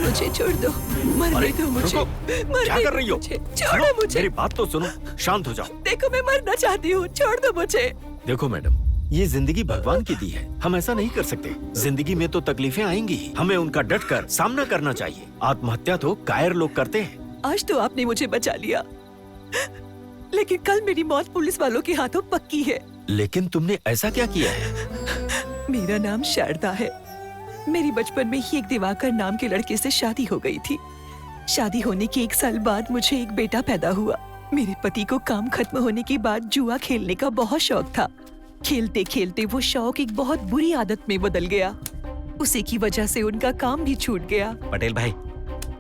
मुझे छोड़ दो, मरने दो मुझे। क्या कर रही हो? छोड़ो मुझे। मेरी बात तो सुनो, शांत हो जाओ। देखो मैं मरना चाहती हूँ, छोड़ दो मुझे। देखो मैडम, ये जिंदगी भगवान की दी है, हम ऐसा नहीं कर सकते। जिंदगी में तो तकलीफें आएंगी, हमें उनका डटकर सामना करना चाहिए। आत्महत्या तो कायर लोग करते हैं। आज तो आपने मुझे बचा लिया, लेकिन कल मेरी मौत पुलिस वालों के हाथों पक्की है। लेकिन तुमने ऐसा क्या किया है? मेरा नाम शारदा है। मेरी बचपन में ही एक दिवाकर नाम के लड़के से शादी हो गई थी। शादी होने के 1 साल बाद मुझे एक बेटा पैदा हुआ। मेरे पति को काम खत्म होने के बाद जुआ खेलने का बहुत शौक था। खेलते खेलते वो शौक एक बहुत बुरी आदत में बदल गया। उसी की वजह से उनका काम भी छूट गया। पटेल भाई,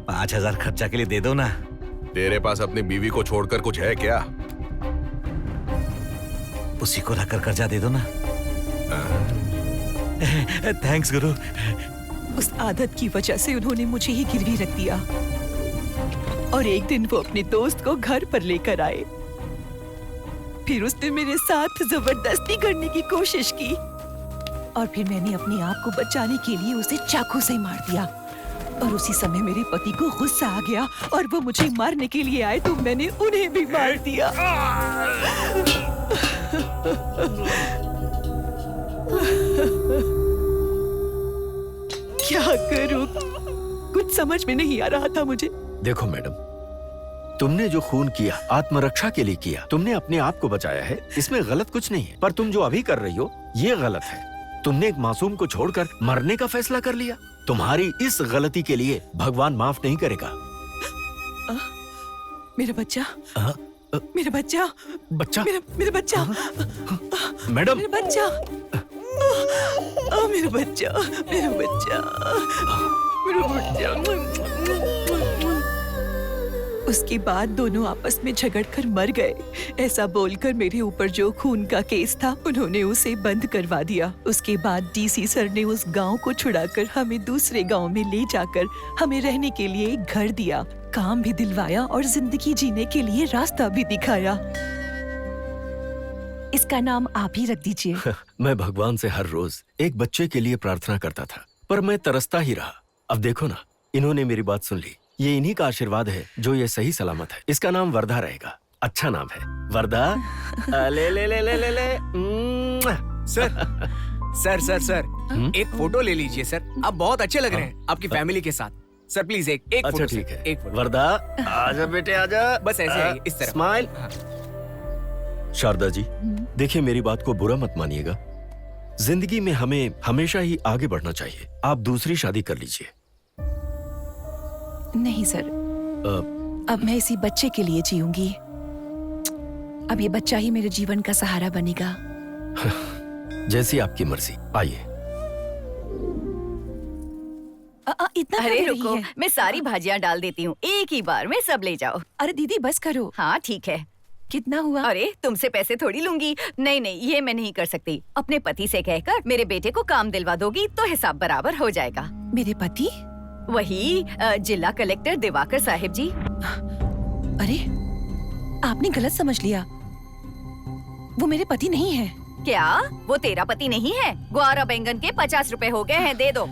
5000 खर्चा के लिए दे दो ना। तेरे पास अपनी बीवी को छोड़कर कुछ है क्या? उसी को रखकर कर्जा दे दो ना। थैंक्स गुरु। उस आदत की वजह से उन्होंने मुझे ही गिरवी रख दिया और एक दिन वो अपने दोस्त को घर पर लेकर आए। फिर उसने मेरे साथ जबरदस्ती करने की कोशिश की और फिर मैंने अपने आप को बचाने के लिए उसे चाकू से मार दिया। और उसी समय मेरे पति को गुस्सा आ गया और वो मुझे मारने के लिए आए तो मैंने उन्हें भी मार दिया। क्या करूं? कुछ समझ में नहीं आ रहा था मुझे। देखो मैडम, तुमने जो खून किया आत्मरक्षा के लिए किया, तुमने अपने आप को बचाया है, इसमें गलत कुछ नहीं है। पर तुम जो अभी कर रही हो ये गलत है। तुमने एक मासूम को छोड़कर मरने का फैसला कर लिया। तुम्हारी इस गलती के लिए भगवान माफ नहीं करेगा। मेरा बच्चा, मेरा बच्चा, बच्चा, मेरा बच्चा, मैडम, मेरा बच्चा, मेरा बच्चा, मेरा बच्चा, मेरा बच्चा। उसके बाद दोनों आपस में झगड़कर मर गए। ऐसा बोलकर मेरे ऊपर जो खून का केस था उन्होंने उसे बंद करवा दिया। उसके बाद डीसी सर ने उस गांव को छुड़ाकर हमें दूसरे गांव में ले जाकर हमें रहने के लिए एक घर दिया, काम भी दिलवाया और जिंदगी जीने के लिए रास्ता भी दिखाया। इसका नाम आप ही रख दीजिए। मैं भगवान से हर रोज एक बच्चे के लिए प्रार्थना करता था, पर मैं तरसता ही रहा। अब देखो ना, इन्होंने मेरी बात सुन ली। ये इन्हीं का आशीर्वाद है जो ये सही सलामत है। इसका नाम वर्धा रहेगा। अच्छा नाम है, वर्धा। ले ले ले ले ले ले। सर, सर सर सर, एक फोटो ले लीजिए सर। आप बहुत अच्छे लग रहे हैं आपकी फैमिली के साथ। सर प्लीज एक अच्छा फोटो ठीक सर, है। एक फोटो। वर्धा, आजा बेटे आजा। बस ऐसे आइए, इस तरफ। स्माइल। शारदा जी, देखिए मेरी बात को बुरा मत मानिएगा। जिंदगी में हमें हमेशा ही आगे बढ़ना चाहिए। आप दूसरी शादी कर लीजिए। नहीं सर, अब मैं इसी बच्चे के लिए जीऊंगी। अब ये बच्चा ही मेरे जीवन का सहारा बनेगा। जैसी आपकी मर्जी। आइए। इतना अरे कर रही रुको, है? मैं सारी भाजियां डाल देती हूँ एक ही बार में, सब ले जाओ। अरे दीदी बस करो। हाँ ठीक है। कितना हुआ? अरे तुमसे पैसे थोड़ी लूंगी। नहीं नहीं, ये मैं नहीं कर सकती। अपने पति से कहकर मेरे बेटे को काम दिलवा दोगी तो हिसाब बराबर हो जाएगा। मेरे पति? वही जिला कलेक्टर दिवाकर साहिब जी। अरे आपने गलत समझ लिया, वो मेरे पति नहीं है। क्या वो तेरा पति नहीं है? ग्वार बैंगन के 50 रुपए हो गए हैं, दे दो।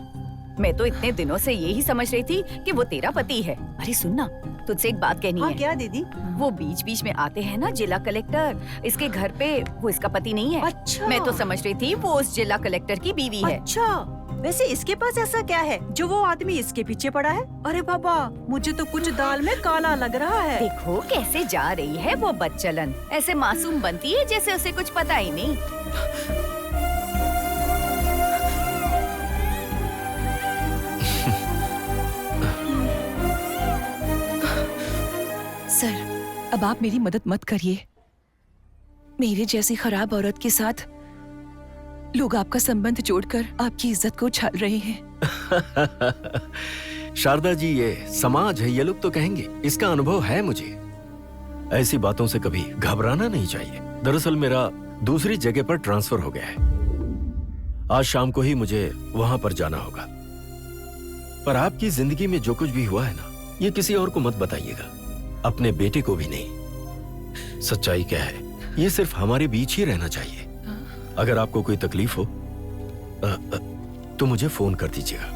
मैं तो इतने दिनों से यही समझ रही थी कि वो तेरा पति है। अरे सुनना, तुझसे एक बात कहनी है। क्या दीदी? वो बीच बीच में आते हैं ना जिला कलेक्टर, इसके घर पे, वो इसका पति नहीं है। अच्छा। मैं तो समझ रही थी वो उस जिला कलेक्टर की बीवी है। अच्छा, वैसे इसके पास ऐसा क्या है जो वो आदमी इसके पीछे पड़ा है? अरे बाबा, मुझे तो कुछ दाल में काला लग रहा है। देखो कैसे जा रही है वो बदचलन, ऐसे मासूम बनती है जैसे उसे कुछ पता ही नहीं। सर, अब आप मेरी मदद मत करिए। मेरे जैसी खराब औरत के साथ लोग आपका संबंध जोड़कर आपकी इज्जत को उछाल रहे हैं। शारदा जी, ये समाज है, ये लोग तो कहेंगे। इसका अनुभव है मुझे। ऐसी बातों से कभी घबराना नहीं चाहिए। दरअसल मेरा दूसरी जगह पर ट्रांसफर हो गया है। आज शाम को ही मुझे वहां पर जाना होगा। पर आपकी जिंदगी में जो कुछ भी हुआ है ना, ये किसी और को मत बताइएगा, अपने बेटे को भी नहीं। सच्चाई क्या है, ये सिर्फ हमारे बीच ही रहना चाहिए। अगर आपको कोई तकलीफ हो तो मुझे फोन कर दीजिएगा।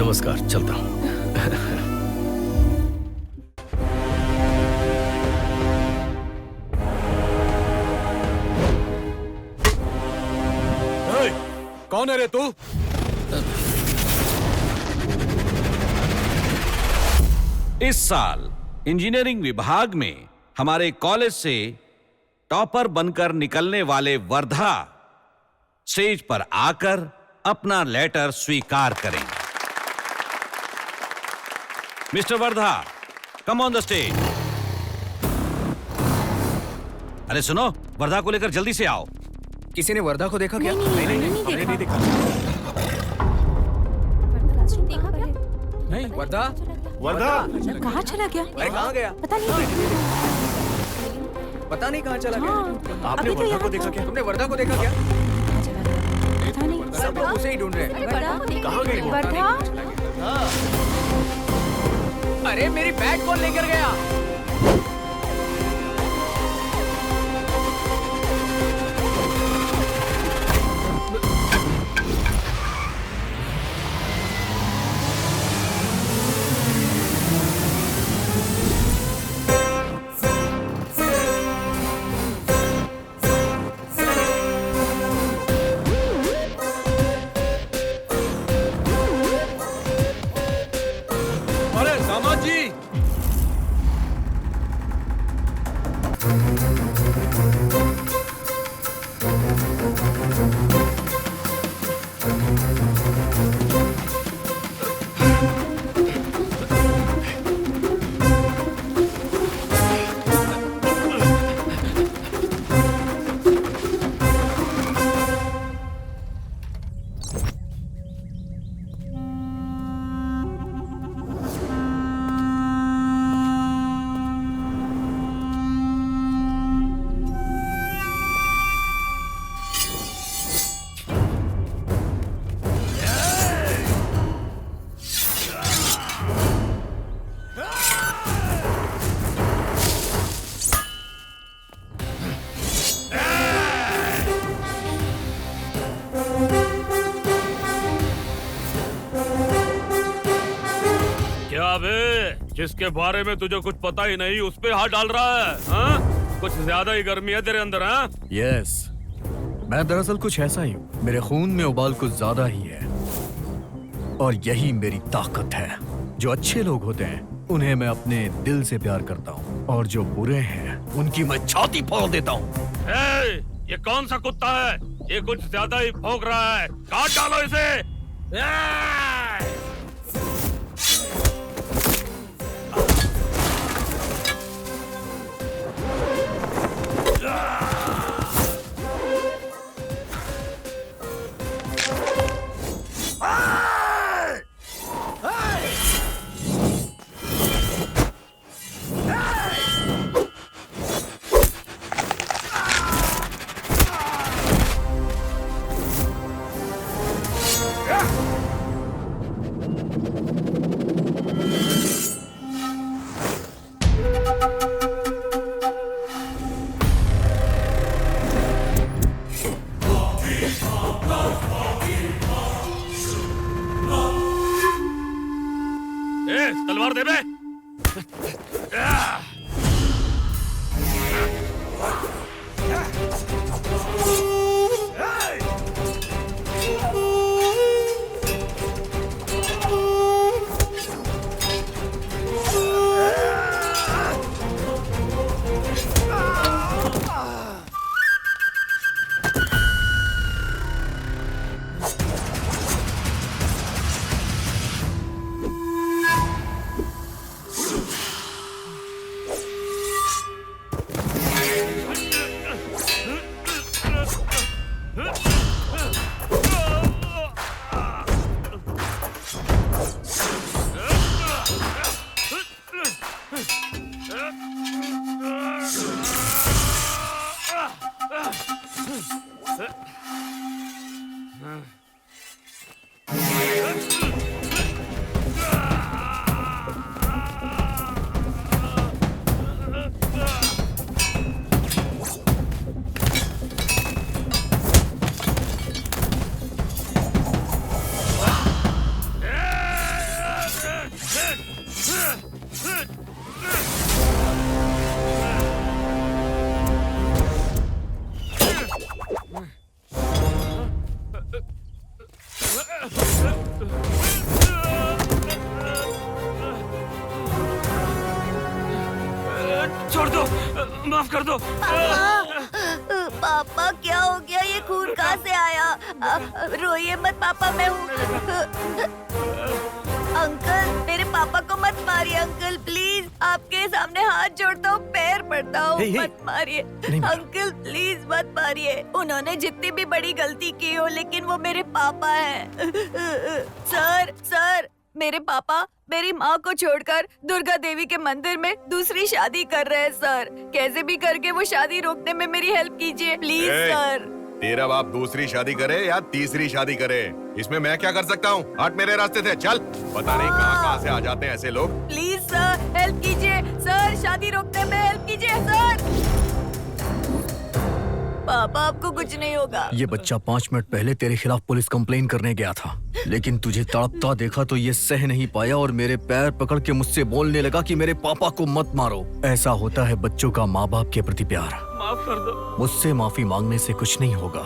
नमस्कार, चलता हूँ। कौन है रे तू? इस साल इंजीनियरिंग विभाग में हमारे कॉलेज से टॉपर बनकर निकलने वाले वर्धा स्टेज पर आकर अपना लेटर स्वीकार करें। Mister Wardha, come on the stage. अरे सुनो, वर्धा को लेकर जल्दी से आओ। किसी ने वर्धा को देखा क्या? नहीं, हमने देखा। नहीं देखा। नहीं, वर्धा? कहाँ चला गया? अरे कहाँ गया? पता नहीं। पता नहीं कहाँ चला गया। हाँ, आपने अभी तो वर्धा यहाँ को देखा था। क्या? तुमने वर्धा को देखा क्या? कहाँ चला गया? पता नहीं। सब लोग उसे ही ढूंढ रहे हैं। कहाँ गई वो? वर्धा? अरे मेरी बैग कौन लेकर गया? अरे दामाद जी, क्या बे, जिसके बारे में तुझे कुछ पता ही नहीं उस पे हाथ डाल रहा है? हाँ? कुछ ज्यादा ही गर्मी है तेरे अंदर। हाँ? यस, मैं दरअसल कुछ ऐसा ही हूँ। मेरे खून में उबाल कुछ ज्यादा ही है और यही मेरी ताकत है। जो अच्छे लोग होते हैं उन्हें मैं अपने दिल से प्यार करता हूँ और जो बुरे हैं उनकी मैं छाती फोड़ देता हूँ। ये कौन सा कुत्ता है? ये कुछ ज्यादा ही भौंक रहा है। काट डालो इसे। तलवार दे बे। माफ कर दो। पापा क्या हो गया? ये खून कहाँ से आया? रोइए मत पापा, मैं हूँ। अंकल, मेरे पापा को मत मारिए अंकल, प्लीज। आपके सामने हाथ जोड़ता हूँ, पैर पड़ता हूँ, मत मारिए अंकल, प्लीज मत मारिए। उन्होंने जितनी भी बड़ी गलती की हो, लेकिन वो मेरे पापा हैं। सर, मेरे पापा मेरी माँ को छोड़कर दुर्गा देवी के मंदिर में दूसरी शादी कर रहे हैं सर। कैसे भी करके वो शादी रोकने में मेरी हेल्प कीजिए प्लीज सर। तेरा बाप दूसरी शादी करे या तीसरी शादी करे, इसमें मैं क्या कर सकता हूँ? हट मेरे रास्ते से, चल। पता नहीं कहाँ से आ जाते हैं ऐसे लोग। प्लीज सर, हेल्प कीजिए सर, शादी रोकने में हेल्प कीजिए सर। पापा आपको कुछ नहीं होगा। ये बच्चा 5 मिनट पहले तेरे खिलाफ पुलिस कंप्लेन करने गया था, लेकिन तुझे तड़पता देखा तो ये सह नहीं पाया और मेरे पैर पकड़ के मुझसे बोलने लगा कि मेरे पापा को मत मारो। ऐसा होता है बच्चों का माँ बाप के प्रति प्यार। माफ कर दो। मुझसे माफी मांगने से कुछ नहीं होगा,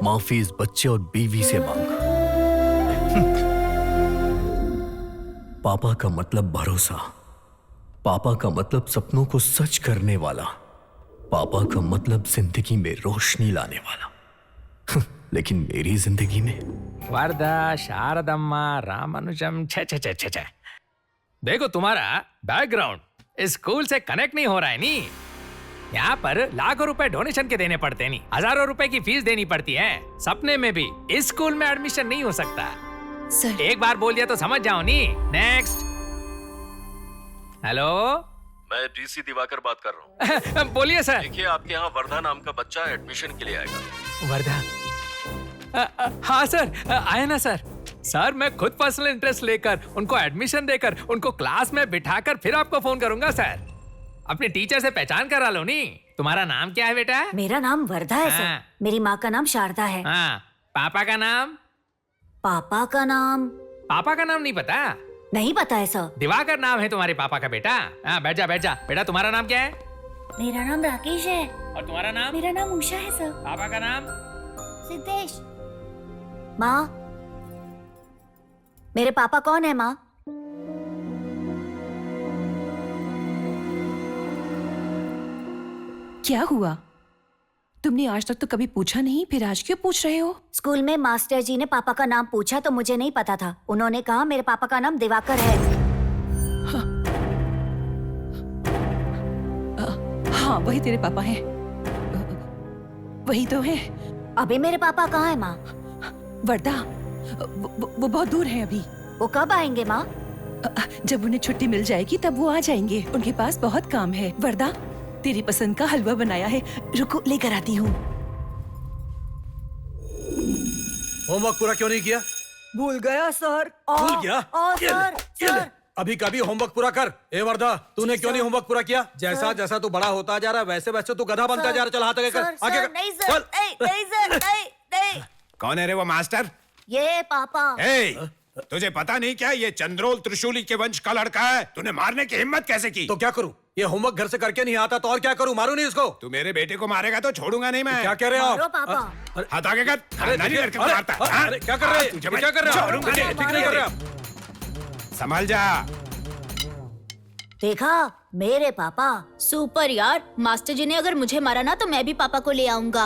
माफी इस बच्चे और बीवी से मांग। पापा का मतलब भरोसा, पापा का मतलब सपनों को सच करने वाला, पापा का मतलब जिंदगी में रोशनी लाने वाला। लेकिन मेरी जिंदगी में वरदा, शारदम्मा, रामानुजम, छे छे छे छे छे। देखो तुम्हारा बैकग्राउंड स्कूल से कनेक्ट नहीं हो रहा है नी। यहाँ पर लाखों रुपए डोनेशन के देने पड़ते नहीं, हजारों रुपए की फीस देनी पड़ती है। सपने में भी इस स्कूल में एडमिशन नहीं हो सकता। सर, एक बार बोल दिया तो समझ जाओ नी। नेक्स्ट। हेलो, मैं डीसी दिवाकर बात कर रहा हूँ। बोलिए सर। देखिए, आपके यहाँ वर्धा नाम का बच्चा एडमिशन के लिए आएगा। वर्धा? हाँ सर, आए ना सर। सर मैं खुद पर्सनल इंटरेस्ट लेकर उनको एडमिशन देकर उनको क्लास में बिठाकर फिर आपको फोन करूंगा सर। अपने टीचर से पहचान करा लो नी। तुम्हारा नाम क्या है बेटा? मेरा नाम वर्धा है हाँ। सर। मेरी माँ का नाम शारदा है। हाँ। पापा का नाम? पापा का नाम? पापा का नाम नहीं पता? नहीं पता है सर। दिवाकर नाम है तुम्हारे पापा का बेटा। हाँ, बैठ जा बैठ जा। बेटा तुम्हारा नाम क्या है? मेरा नाम राकेश है। और तुम्हारा नाम? मेरा नाम उषा है सर। पापा का नाम? सिद्धेश। माँ, मेरे पापा कौन है माँ? क्या हुआ? तुमने आज तक तो कभी पूछा नहीं, फिर आज क्यों पूछ रहे हो? स्कूल में मास्टर जी ने पापा का नाम पूछा तो मुझे नहीं पता था। उन्होंने कहा मेरे पापा का नाम दिवाकर है। हाँ, वही तेरे पापा हैं। वही तो है। अभी मेरे पापा कहाँ है माँ? वर्धा, वो बहुत दूर है अभी। वो कब आएंगे माँ? जब उन्हें छुट्टी मिल जाएगी तब वो आ जाएंगे। उनके पास बहुत काम है। वर्धा, तेरी पसंद का हलवा बनाया है, रुको लेकर आती हूँ। होमवर्क पूरा क्यों नहीं किया? भूल गया सर। भूल गया? सर। अभी कभी होमवर्क पूरा कर। ए वर्धा, तूने क्यों नहीं होमवर्क पूरा किया? जैसा जैसा तू बड़ा होता जा रहा है वैसे वैसे तू गधा बनता जा रहा है। चल हाथ आगे कर, आगे कर। नहीं सर, नहीं सर, नहीं। कौन है रे वो मास्टर? ये पापा। तुझे पता नहीं क्या ये चंद्रोल त्रिशूली के वंश का लड़का है? तूने मारने की हिम्मत कैसे की? तो क्या करूं? ये होमवर्क घर से करके नहीं आता तो और क्या करूं? मारूं नहीं इसको? तू मेरे बेटे को मारेगा तो छोड़ूंगा नहीं मैं। क्या कह रहे हो मारो आप? पापा। हाथ आगे कर। नानी लड़के को मारता है। हाँ? अरे क्या कर रहे हैं? क्या कर रहे हो? छोड़ूंगा नहीं। ठीक नहीं कर रहे आप। संभल जा। देखा, मेरे पापा। सुपर यार, मास्टर जी ने अगर मुझे मारा ना तो मैं भी पापा को ले आऊंगा।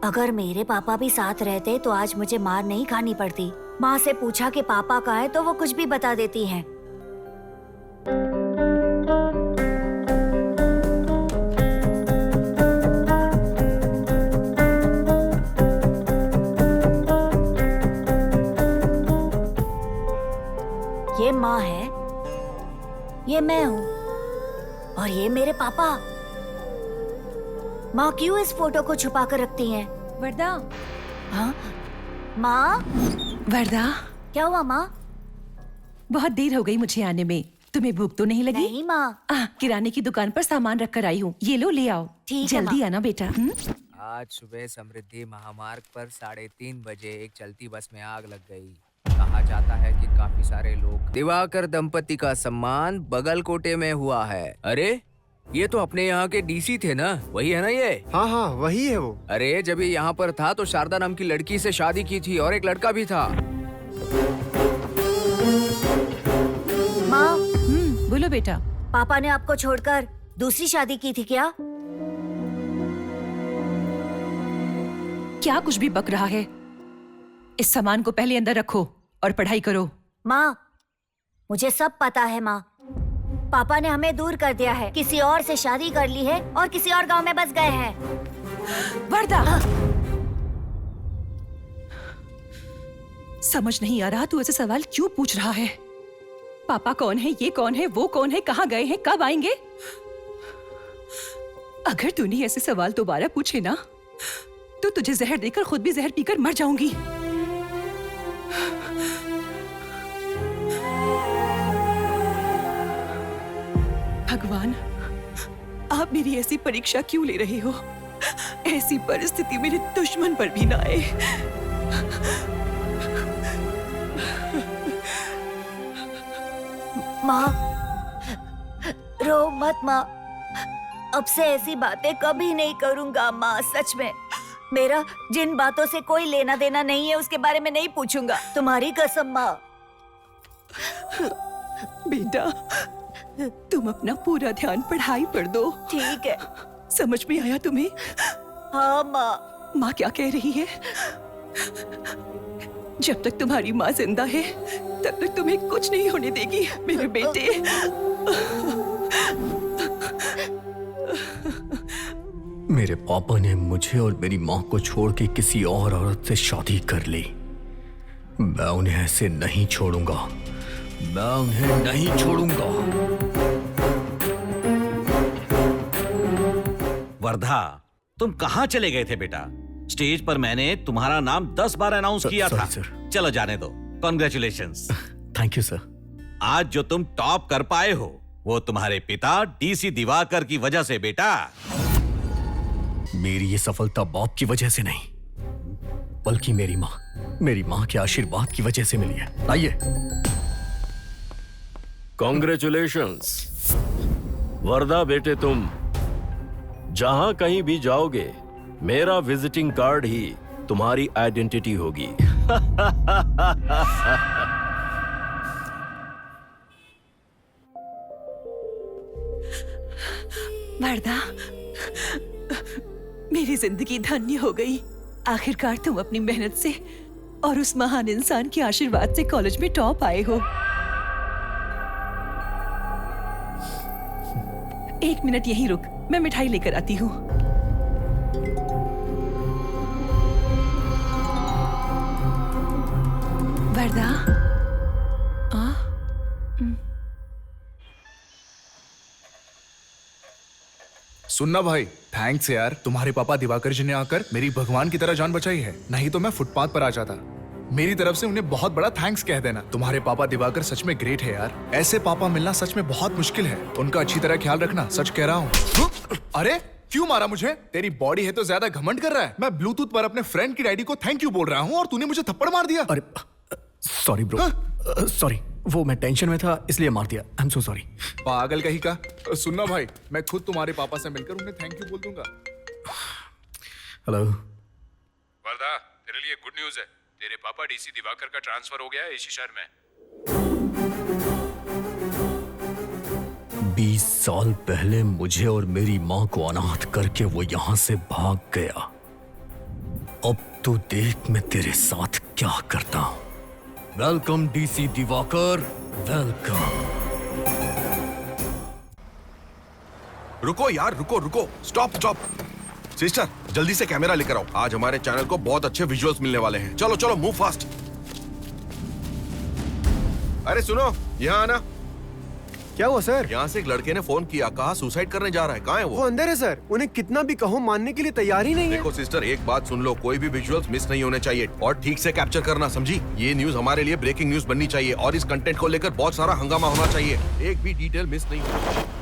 अगर मेरे पापा भी साथ रहते तो आज मुझे मार नहीं खानी पड़ती। माँ से पूछा कि पापा कहाँ है तो वो कुछ भी बता देती हैं। ये माँ है, ये मैं हूँ और ये मेरे पापा। माँ क्यों इस फोटो को छुपा कर रखती हैं? वर्धा। हाँ? माँ? वर्धा, क्या हुआ माँ? बहुत देर हो गई मुझे आने में। तुम्हें भूख तो नहीं लगी? नहीं माँ। किराने की दुकान पर सामान रख कर आई हूँ, ये लो ले आओ। ठीक है जल्दी आना बेटा। आज सुबह समृद्धि महामार्ग पर 3:30 बजे एक चलती बस में आग लग गई। कहा जाता है कि काफी सारे लोग। दिवाकर दंपति का सम्मान बगलकोटे में हुआ है। अरे ये तो अपने यहाँ के डीसी थे ना, वही है ना ये? हाँ हाँ वही है वो। अरे जब ये यहाँ पर था तो शारदा नाम की लड़की से शादी की थी और एक लड़का भी था। माँ, बोलो बेटा। पापा ने आपको छोड़कर दूसरी शादी की थी क्या? क्या कुछ भी बक रहा है? इस सामान को पहले अंदर रखो और पढ़ाई करो। माँ, मुझे सब पता है माँ। पापा ने हमें दूर कर दिया है, किसी और से शादी कर ली है और किसी और गांव में बस गए हैं। वर्दा, समझ नहीं आ रहा तू ऐसे सवाल क्यों पूछ रहा है? पापा कौन है, ये कौन है, वो कौन है, कहाँ गए हैं, कब आएंगे? अगर तूने ऐसे सवाल दोबारा पूछे ना तो तुझे जहर देकर खुद भी जहर पीकर मर जाऊंगी। भगवान, आप मेरी ऐसी परीक्षा क्यों ले रहे हो? ऐसी परिस्थिति मेरे दुश्मन पर भी ना आए। माँ, रो मत माँ। अब से ऐसी बातें कभी नहीं करूंगा माँ, सच में। मेरा जिन बातों से कोई लेना देना नहीं है उसके बारे में नहीं पूछूंगा, तुम्हारी कसम माँ। बेटा, तुम अपना पूरा ध्यान पढ़ाई पर दो। ठीक है। समझ में आया तुम्हें? हाँ माँ। माँ क्या कह रही है? जब तक तुम्हारी माँ जिंदा है तब तक तुम्हें कुछ नहीं होने देगी मेरे बेटे। मेरे पापा ने मुझे और मेरी माँ को छोड़ के किसी और औरत से शादी कर ली। मैं उन्हें ऐसे नहीं छोड़ूंगा, मैं उन्हें नहीं छोड़ूंगा। वर्धा, तुम कहाँ चले गए थे बेटा? स्टेज पर मैंने तुम्हारा नाम 10 बार अनाउंस किया था। सर। चलो जाने दो। कॉन्ग्रेचुलेशंस। Thank you sir. आज जो तुम टॉप कर पाए हो वो तुम्हारे पिता डीसी दिवाकर की वजह से बेटा। मेरी ये सफलता बाप की वजह से नहीं, बल्कि मेरी माँ के आशीर्वाद की वजह से मिली है। आइए। कॉन्ग्रेचुलेशंस वर्धा बेटे, तुम जहां कहीं भी जाओगे मेरा विजिटिंग कार्ड ही तुम्हारी आइडेंटिटी होगी। वर्धा, मेरी जिंदगी धन्य हो गई। आखिरकार तुम अपनी मेहनत से और उस महान इंसान के आशीर्वाद से कॉलेज में टॉप आए हो। एक मिनट यहीं रुक, मैं मिठाई लेकर आती हूँ। वर्धा, सुनना भाई, थैंक्स यार। तुम्हारे पापा दिवाकर जी ने आकर मेरी भगवान की तरह जान बचाई है, नहीं तो मैं फुटपाथ पर आ जाता। मेरी तरफ से उन्हें बहुत बड़ा थैंक्स कह देना। तुम्हारे पापा दिवाकर सच में ग्रेट है यार। ऐसे पापा मिलना सच में बहुत मुश्किल है। उनका अच्छी तरह ख्याल रखना, सच कह रहा हूँ। अरे क्यों मारा मुझे? तेरी बॉडी है तो ज्यादा घमंड कर रहा है। मैं ब्लूटूथ पर अपने फ्रेंड की डैडी को थैंक यू बोल रहा हूँ और तूने मुझे थप्पड़ मार दिया। अरे सॉरी ब्रो, सॉरी, वो मैं टेंशन में था इसलिए मार दिया। I am so sorry. पागल कहीं का। सुनना भाई, मैं खुद तुम्हारे पापा से मिलकर उन्हें थैंक यू बोल दूंगा। हेलो वर्धा, तेरे लिए गुड न्यूज है। तेरे पापा डीसी दिवाकर का ट्रांसफर हो गया है इसी शहर में। 20 साल पहले मुझे और मेरी माँ को अनाथ करके वो यहाँ से भाग गया। अब तू देख मैं तेरे साथ क्या करता हूँ। Welcome DC Diwakar, welcome. रुको यार, रुको। स्टॉप। सिस्टर, जल्दी से कैमरा लेकर आओ। आज हमारे चैनल को बहुत अच्छे विजुअल्स मिलने वाले हैं। चलो मूव फास्ट। अरे सुनो, यहाँ आना। क्या हुआ सर? यहाँ से एक लड़के ने फोन किया, कहा सुसाइड करने जा रहा है। कहाँ है वो? अंदर है सर। उन्हें कितना भी कहो मानने के लिए तैयार ही नहीं है। देखो सिस्टर, एक बात सुन लो, कोई भी विजुअल्स मिस नहीं होने चाहिए और ठीक से कैप्चर करना, समझी? ये न्यूज हमारे लिए ब्रेकिंग न्यूज बननी चाहिए और इस कंटेंट को लेकर बहुत सारा हंगामा होना चाहिए। एक भी डिटेल मिस नहीं होना चाहिए।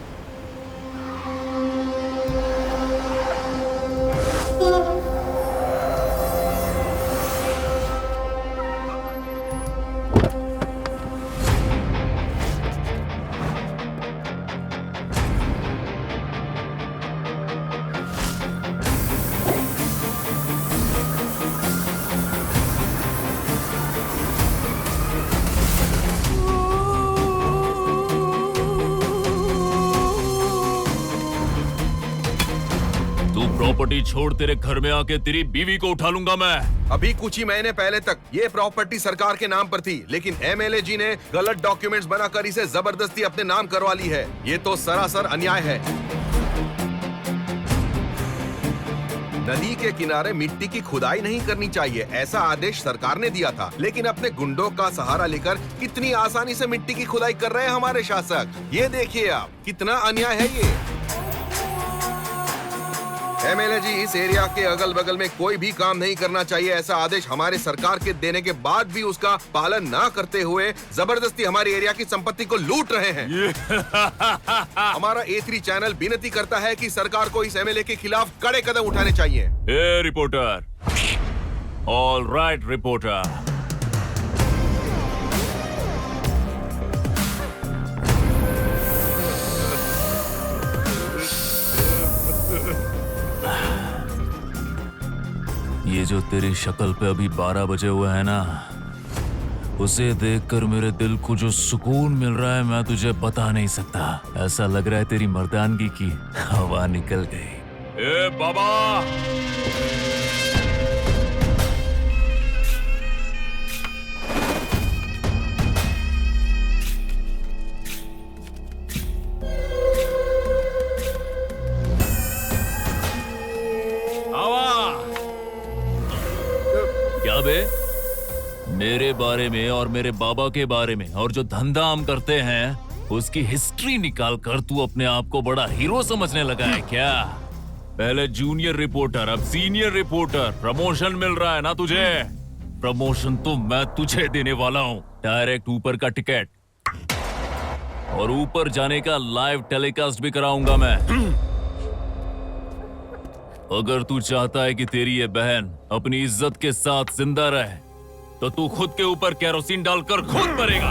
प्रॉपर्टी छोड़ तेरे घर में आके तेरी बीवी को उठा लूंगा मैं। अभी कुछ ही महीने पहले तक ये प्रॉपर्टी सरकार के नाम पर थी, लेकिन एमएलए जी ने गलत डॉक्यूमेंट्स बनाकर इसे जबरदस्ती अपने नाम करवा ली है। ये तो सरासर अन्याय है। नदी के किनारे मिट्टी की खुदाई नहीं करनी चाहिए, ऐसा आदेश सरकार ने दिया था, लेकिन अपने गुंडों का सहारा लेकर कितनी आसानी से मिट्टी की खुदाई कर रहे हैं हमारे शासक। ये देखिए आप, कितना अन्याय है ये। एमएलए जी, इस एरिया के अगल बगल में कोई भी काम नहीं करना चाहिए, ऐसा आदेश हमारे सरकार के देने के बाद भी उसका पालन ना करते हुए जबरदस्ती हमारे एरिया की संपत्ति को लूट रहे हैं। हमारा A3 चैनल विनती करता है कि सरकार को इस एमएलए के खिलाफ कड़े कदम उठाने चाहिए। ए रिपोर्टर, ऑल राइट रिपोर्टर। ये जो तेरी शक्ल पे अभी 12 बजे हुए है ना, उसे देखकर मेरे दिल को जो सुकून मिल रहा है मैं तुझे बता नहीं सकता। ऐसा लग रहा है तेरी मर्दानगी की हवा निकल गई। ए बाबा, क्या बे? मेरे बारे में और मेरे बाबा के बारे में और जो धंधा हम करते हैं उसकी हिस्ट्री निकाल कर तू अपने आप को बड़ा हीरो समझने लगा है क्या? पहले जूनियर रिपोर्टर, अब सीनियर रिपोर्टर। प्रमोशन मिल रहा है ना तुझे? प्रमोशन तो मैं तुझे देने वाला हूँ। डायरेक्ट ऊपर का टिकट और ऊपर जाने का लाइव टेलीकास्ट भी कराऊंगा मैं। अगर तू चाहता है कि तेरी ये बहन अपनी इज्जत के साथ जिंदा रहे तो तू खुद के ऊपर केरोसिन डालकर खुद मरेगा।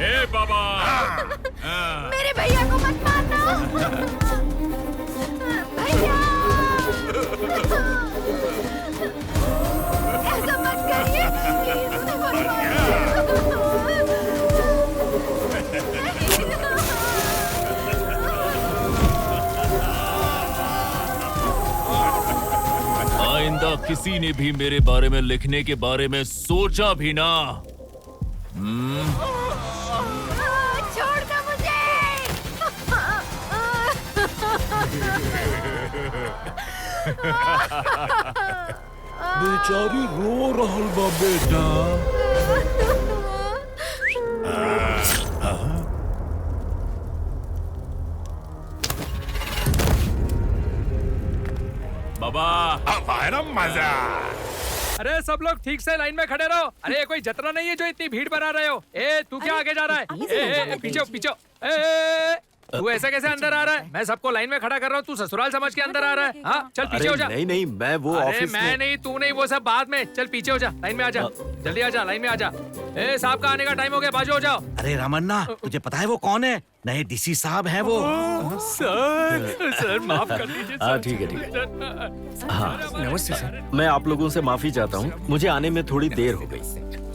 ए बाबा, मेरे भैया को मत मारना। भैया, ऐसा मत करिए। आइंदा किसी ने भी मेरे बारे में लिखने के बारे में सोचा भी ना। छोड़ दो मुझे। बेचारी रो रहल बा बेटा। बाबा, अब है ना मजा। अरे सब लोग ठीक से लाइन में खड़े रहो। अरे कोई जतरा नहीं है जो इतनी भीड़ बना रहे हो। ए तू क्या आगे जा रहा है? ए पीछे पीछे। तू ऐसा कैसे अंदर आ रहा है? मैं सबको लाइन में खड़ा कर रहा हूँ, तू ससुराल समझ के अंदर आ रहा है? हाँ चल पीछे हो जा। नहीं नहीं, मैं वो ऑफिस में। मैं नहीं, तू नहीं, वो सब बाद में। चल पीछे हो जा, लाइन में आ जा, जल्दी आ जा, लाइन में आ जा। ए साहब का आने का टाइम हो गया, बाजू हो जाओ। अरे रामन्ना, तुझे पता है वो कौन है? नए डीसी साहब हैं वो। सर माफ कर दीजिए। हाँ ठीक है ठीक है। हाँ नमस्ते सर। मैं आप लोगों से माफी चाहता हूँ, मुझे आने में थोड़ी देर हो गई।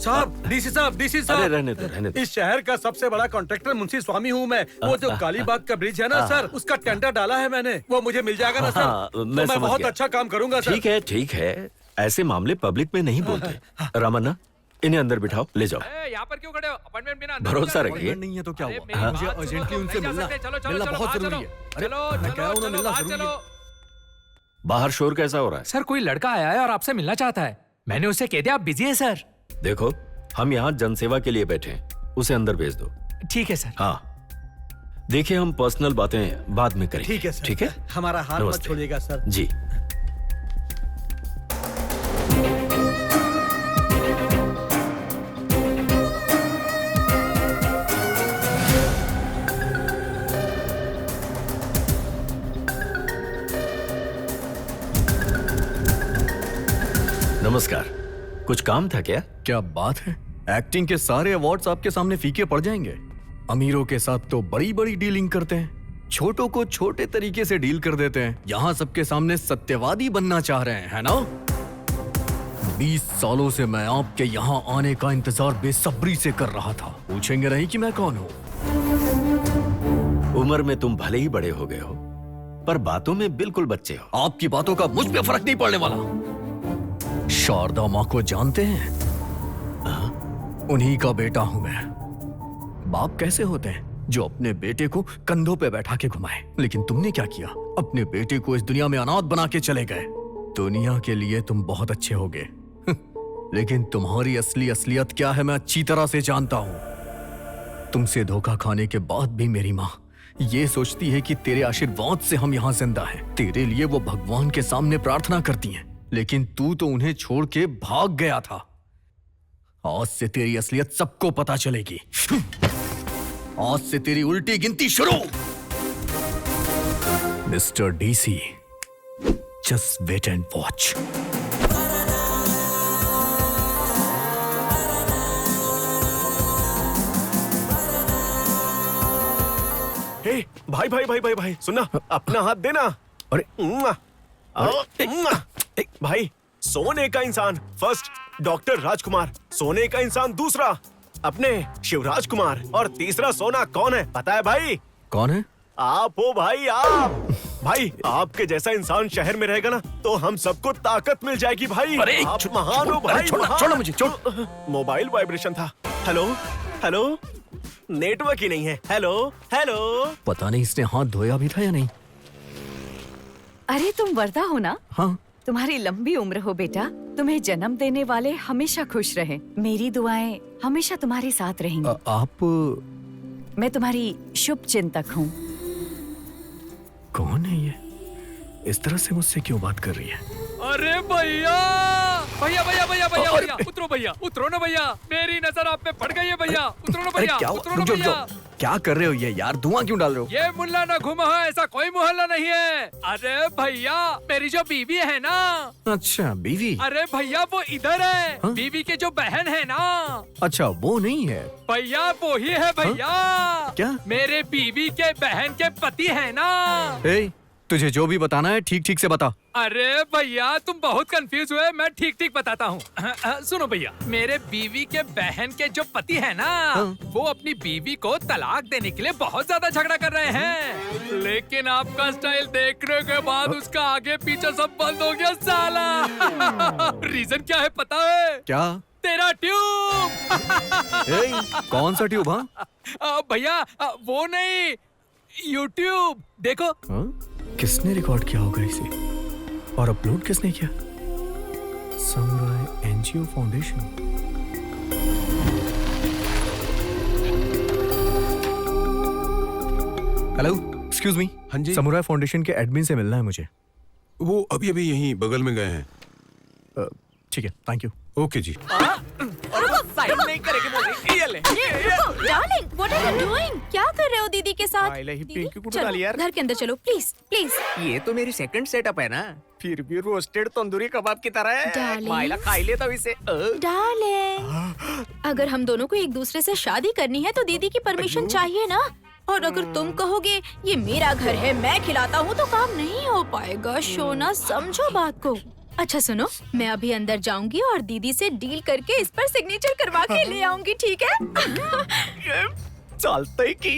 साहब, डीसी साहब, डीसी साहब। अरे रहने दो। इस शहर का सबसे बड़ा कॉन्ट्रैक्टर मुंशी स्वामी हूँ मैं। वो जो कालीबाग का ब्रिज है ना सर, उसका टेंडर डाला है मैंने। वो मुझे मिल जाएगा ना सर? मैं समझ बहुत गया। अच्छा काम करूंगा सर। ठीक है, ऐसे मामले पब्लिक में नहीं बोलते। रामन्ना, इन्हें अंदर बिठाओ, ले जाओ। यहाँ पर क्यों खड़े हो? अपॉइंटमेंट बिना भरोसा रखिए। नहीं है तो क्या हुआ? हाँ। मुझे अर्जेंटली उनसे मिलना बहुत जरूरी है। अरे मैं कह रहा हूँ ना, मिलना जरूरी है। बाहर शोर कैसा हो रहा है? सर कोई लड़का आया है और आपसे मिलना चाहता है। मैंने उससे कह दिया आप बिजी हैं सर। देखो, हम यहाँ जनसेवा के लिए बैठे हैं, उसे अंदर भेज दो। ठीक है सर। हाँ देखिए, हम पर्सनल बातें बाद में करेंगे। ठीक है सर। ठीक है, हमारा हाथ मत नमस्ते। छोड़िएगा सर। जी। नमस्कार, कुछ काम था क्या? क्या बात है, एक्टिंग के सारे अवार्ड्स आपके सामने फीके पड़ जाएंगे। अमीरों के साथ तो बड़ी बड़ी डीलिंग करते हैं, छोटों को छोटे तरीके से डील कर देते हैं। यहाँ सबके सामने सत्यवादी बनना चाह रहे हैं, है ना? 20 सालों से मैं आपके यहाँ आने का इंतजार बेसब्री से कर रहा था। पूछेंगे नहीं कि मैं कौन हूँ? उम्र में तुम भले ही बड़े हो गए हो, पर बातों में बिल्कुल बच्चे हो। आपकी बातों का मुझ पे फर्क नहीं पड़ने वाला। शारदा माँ को जानते हैं? उन्हीं का बेटा हूं मैं। बाप कैसे होते हैं जो अपने बेटे को कंधों पे बैठा के घुमाए, लेकिन तुमने क्या किया? अपने बेटे को इस दुनिया में अनाथ बना के चले गए। दुनिया के लिए तुम बहुत अच्छे होगे लेकिन तुम्हारी असली असलियत क्या है मैं अच्छी तरह से जानता हूं। तुमसे धोखा खाने के बाद भी मेरी माँ ये सोचती है कि तेरे आशीर्वाद से हम यहाँ जिंदा हैं। तेरे लिए वो भगवान के सामने प्रार्थना करती हैं, लेकिन तू तो उन्हें छोड़ के भाग गया था। आज से तेरी असलियत सबको पता चलेगी। आज से तेरी उल्टी गिनती शुरू। Mister DC, just wait and watch. Hey भाई भाई भाई भाई भाई सुनना, अपना हाथ देना। अरे भाई, सोने का इंसान फर्स्ट डॉक्टर राजकुमार, सोने का इंसान दूसरा अपने शिवराज कुमार, और तीसरा सोना कौन है पता है भाई? कौन है? आप हो भाई, आप। भाई आपके जैसा इंसान शहर में रहेगा ना तो हम सबको ताकत मिल जाएगी भाई। अरे आप महान हो भाई। छोड़ो मुझे, छोड़। मोबाइल वाइब्रेशन था। हेलो हेलो, नेटवर्क ही नहीं है। Hello hello. पता नहीं इसने हाथ धोया भी था या नहीं। अरे तुम वर्दा हो ना? हाँ। तुम्हारी लंबी उम्र हो बेटा। तुम्हें जन्म देने वाले हमेशा खुश रहे। मेरी दुआएं हमेशा तुम्हारे साथ रहेंगी। आप? मैं तुम्हारी शुभ चिंतक हूँ। कौन है ये? इस तरह से मुझसे क्यों बात कर रही है? अरे भैया भैया भैया भैया भैया भैया उतरो भैया, उतरो ना भैया, मेरी नजर आप पे पड़ गई है भैया। उतरो ना भैया, उतरो ना भैया। क्या कर रहे हो ये यार? धुआं क्यों डाल रहे हो? ये मुल्ला ना घुमा है, ऐसा कोई मोहल्ला नहीं है। अरे भैया, मेरी जो बीवी है ना। अच्छा बीवी? अरे भैया वो इधर है। हाँ? बीवी के जो बहन है ना। अच्छा वो नहीं है भैया, वो ही है भैया। क्या? मेरे बीवी के बहन के पति है ना। तुझे जो भी बताना है ठीक ठीक से बता। अरे भैया तुम बहुत कंफ्यूज हुए, मैं ठीक ठीक बताता हूँ। सुनो भैया, मेरे बीवी के बहन के जो पति है ना, वो अपनी बीवी को तलाक देने के लिए बहुत ज्यादा झगड़ा कर रहे हैं, लेकिन आपका स्टाइल देखने के बाद उसका आगे पीछे सब बंद हो गया साला। रीजन क्या है पता है? क्या? तेरा ट्यूब। कौन सा ट्यूब? हाँ भैया वो नहीं, यूट्यूब देखो। किसने रिकॉर्ड किया होगा इसे और अपलोड किसने किया? Samurai NGO foundation. Hello, excuse me. हाँ जी। समुराई फाउंडेशन के एडमिन से मिलना है मुझे। वो अभी अभी यहीं बगल में गए हैं। ठीक है, thank you. Okay ji. Sign नहीं करेगी बोल रही। ये ले। Darling, what are you doing? क्या कर रहे हो दीदी के साथ? चलो घर के अंदर चलो प्लीज प्लीज। ये तो मेरी सेकंड सेटअप है ना, फिर भी रोस्टेड तंदूरी कबाब की तरह है। डार्लिंग। माइला खा ही लेता हूं इसे। डार्लिंग, अगर हम दोनों को एक दूसरे से शादी करनी है तो दीदी की परमिशन चाहिए ना। और अगर तुम कहोगे ये मेरा घर है मैं खिलाता हूँ तो काम नहीं हो पाएगा। शोना समझो बात को। अच्छा सुनो, मैं अभी अंदर जाऊंगी और दीदी से डील करके इस पर सिग्नेचर करवा के ले आऊंगी, ठीक है? चलते कि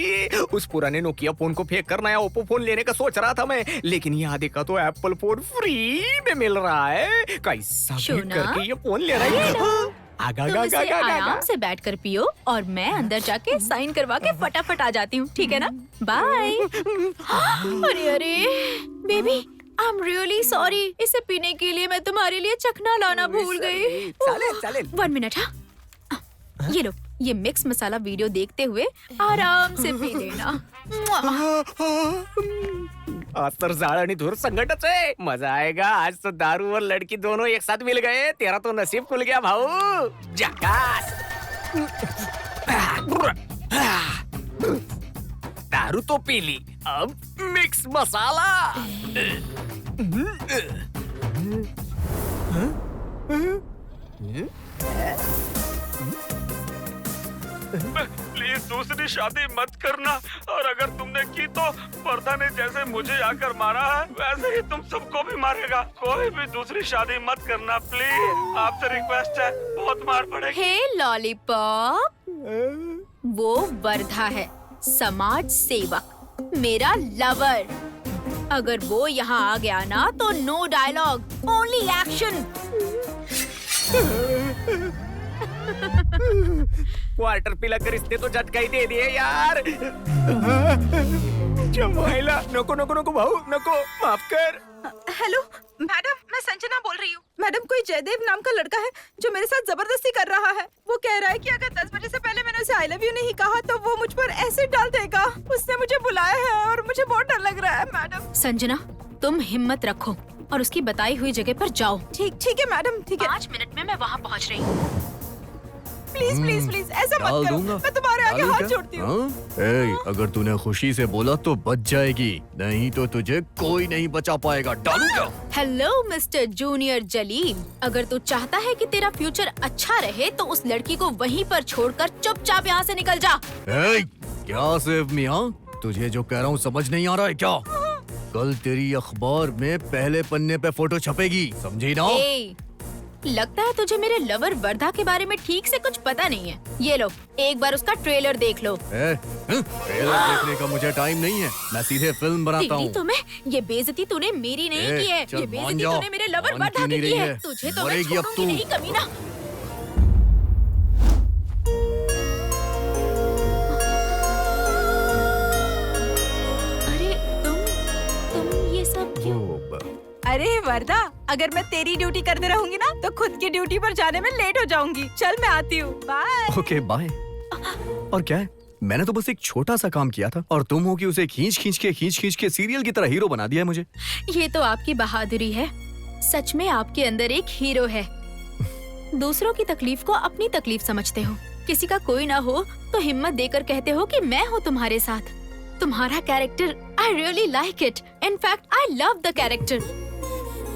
उस पुराने नोकिया फोन को फेंक कर नया ओप्पो फोन लेने का सोच रहा था मैं, लेकिन यहाँ देखा तो एप्पल फोन फ्री में मिल रहा है। कैसा भी करके ये फोन ले रहा है। तुम इसे आराम से बैठ कर पियो और मैं अंदर जाके साइन करवा के फटाफट आ जाती हूँ, ठीक है ना? बाय। अरे अरे baby, I am really sorry. इसे पीने के लिए मैं तुम्हारे लिए चखना लाना भूल गई। चले 1 मिनट। हाँ ये लो, ये मिक्स मसाला वीडियो देखते हुए आराम से पी लेना। आज तर जाळ आणि धूर संकटच है, मजा आएगा। आज तो दारू और लड़की दोनों एक साथ मिल गए। तेरा तो नसीब खुल गया भाऊ। जकास। दारू तो पी ली, अब मिक्स मसाला। प्लीज दूसरी शादी मत करना, और अगर तुमने की तो वर्धा ने जैसे मुझे आकर मारा है वैसे ही तुम सबको भी मारेगा। कोई भी दूसरी शादी मत करना प्लीज, आपसे रिक्वेस्ट है, बहुत मार पड़ेगी। हे लॉलीपॉप, वो वर्धा है, समाज सेवक, मेरा लवर। अगर वो यहाँ आ गया ना तो no dialogue, only action. Water पिलाकर इसने तो झटका ही दे दिए यार। महिला नको नको नको भाऊ नको, माफ कर। हेलो मैडम, मैं संजना बोल रही हूँ। मैडम, कोई जयदेव नाम का लड़का है जो मेरे साथ जबरदस्ती कर रहा है। वो कह रहा है कि अगर 10 बजे से पहले मैंने उसे आई लव यू नहीं कहा तो वो मुझ पर एसिड डाल देगा। उसने मुझे बुलाया है और मुझे बहुत डर लग रहा है मैडम। संजना, तुम हिम्मत रखो और उसकी बताई हुई जगह पर जाओ। ठीक है मैडम, ठीक है। 5 मिनट में मैं वहाँ पहुँच रही हूँ। प्लीज प्लीज प्लीज ऐसा मत करो, मैं तुम्हारे आगे हाथ जोड़ती हूँ। अगर तूने खुशी से बोला तो बच जाएगी, नहीं तो तुझे कोई नहीं बचा पाएगा। डालूंगा। हेलो मिस्टर जूनियर जलील, अगर तू चाहता है कि तेरा फ्यूचर अच्छा रहे तो उस लड़की को वहीं पर छोड़कर चुपचाप यहाँ से निकल जा। क्या सिर्फ मियाँ, तुझे जो कह रहा हूँ समझ नहीं आ रहा है क्या? कल तेरी अखबार में पहले पन्ने पे फोटो छपेगी, समझी ना? लगता है तुझे मेरे लवर वर्धा के बारे में ठीक से कुछ पता नहीं है। ये लो, एक बार उसका ट्रेलर देख लो। ट्रेलर देखने का मुझे टाइम नहीं है, मैं सीधे फिल्म बनाता हूँ। तुम्हें ये बेइज्जती तूने मेरी नहीं की है, ये बेइज्जती तूने मेरे लवर वर्धा की है। तुझे तो मैं छोड़ूंगी नहीं कमीना। अरे तुम ये सब क्यों? अरे वर्धा, अगर मैं तेरी ड्यूटी करते रहूंगी ना तो खुद की ड्यूटी पर जाने में लेट हो जाऊंगी। चल मैं आती हूँ, बाय। Okay bye. और क्या है, मैंने तो बस एक छोटा सा काम किया था और तुम हो कि उसे खींच खींच के सीरियल की तरह हीरो बना दिया है मुझे। ये तो आपकी बहादुरी है। सच में आपके अंदर एक हीरो है। दूसरों की तकलीफ को अपनी तकलीफ समझते हो। किसी का कोई ना हो तो हिम्मत देकर कहते हो कि मैं हूँ तुम्हारे साथ। तुम्हारा character I really like it. In fact I love the character.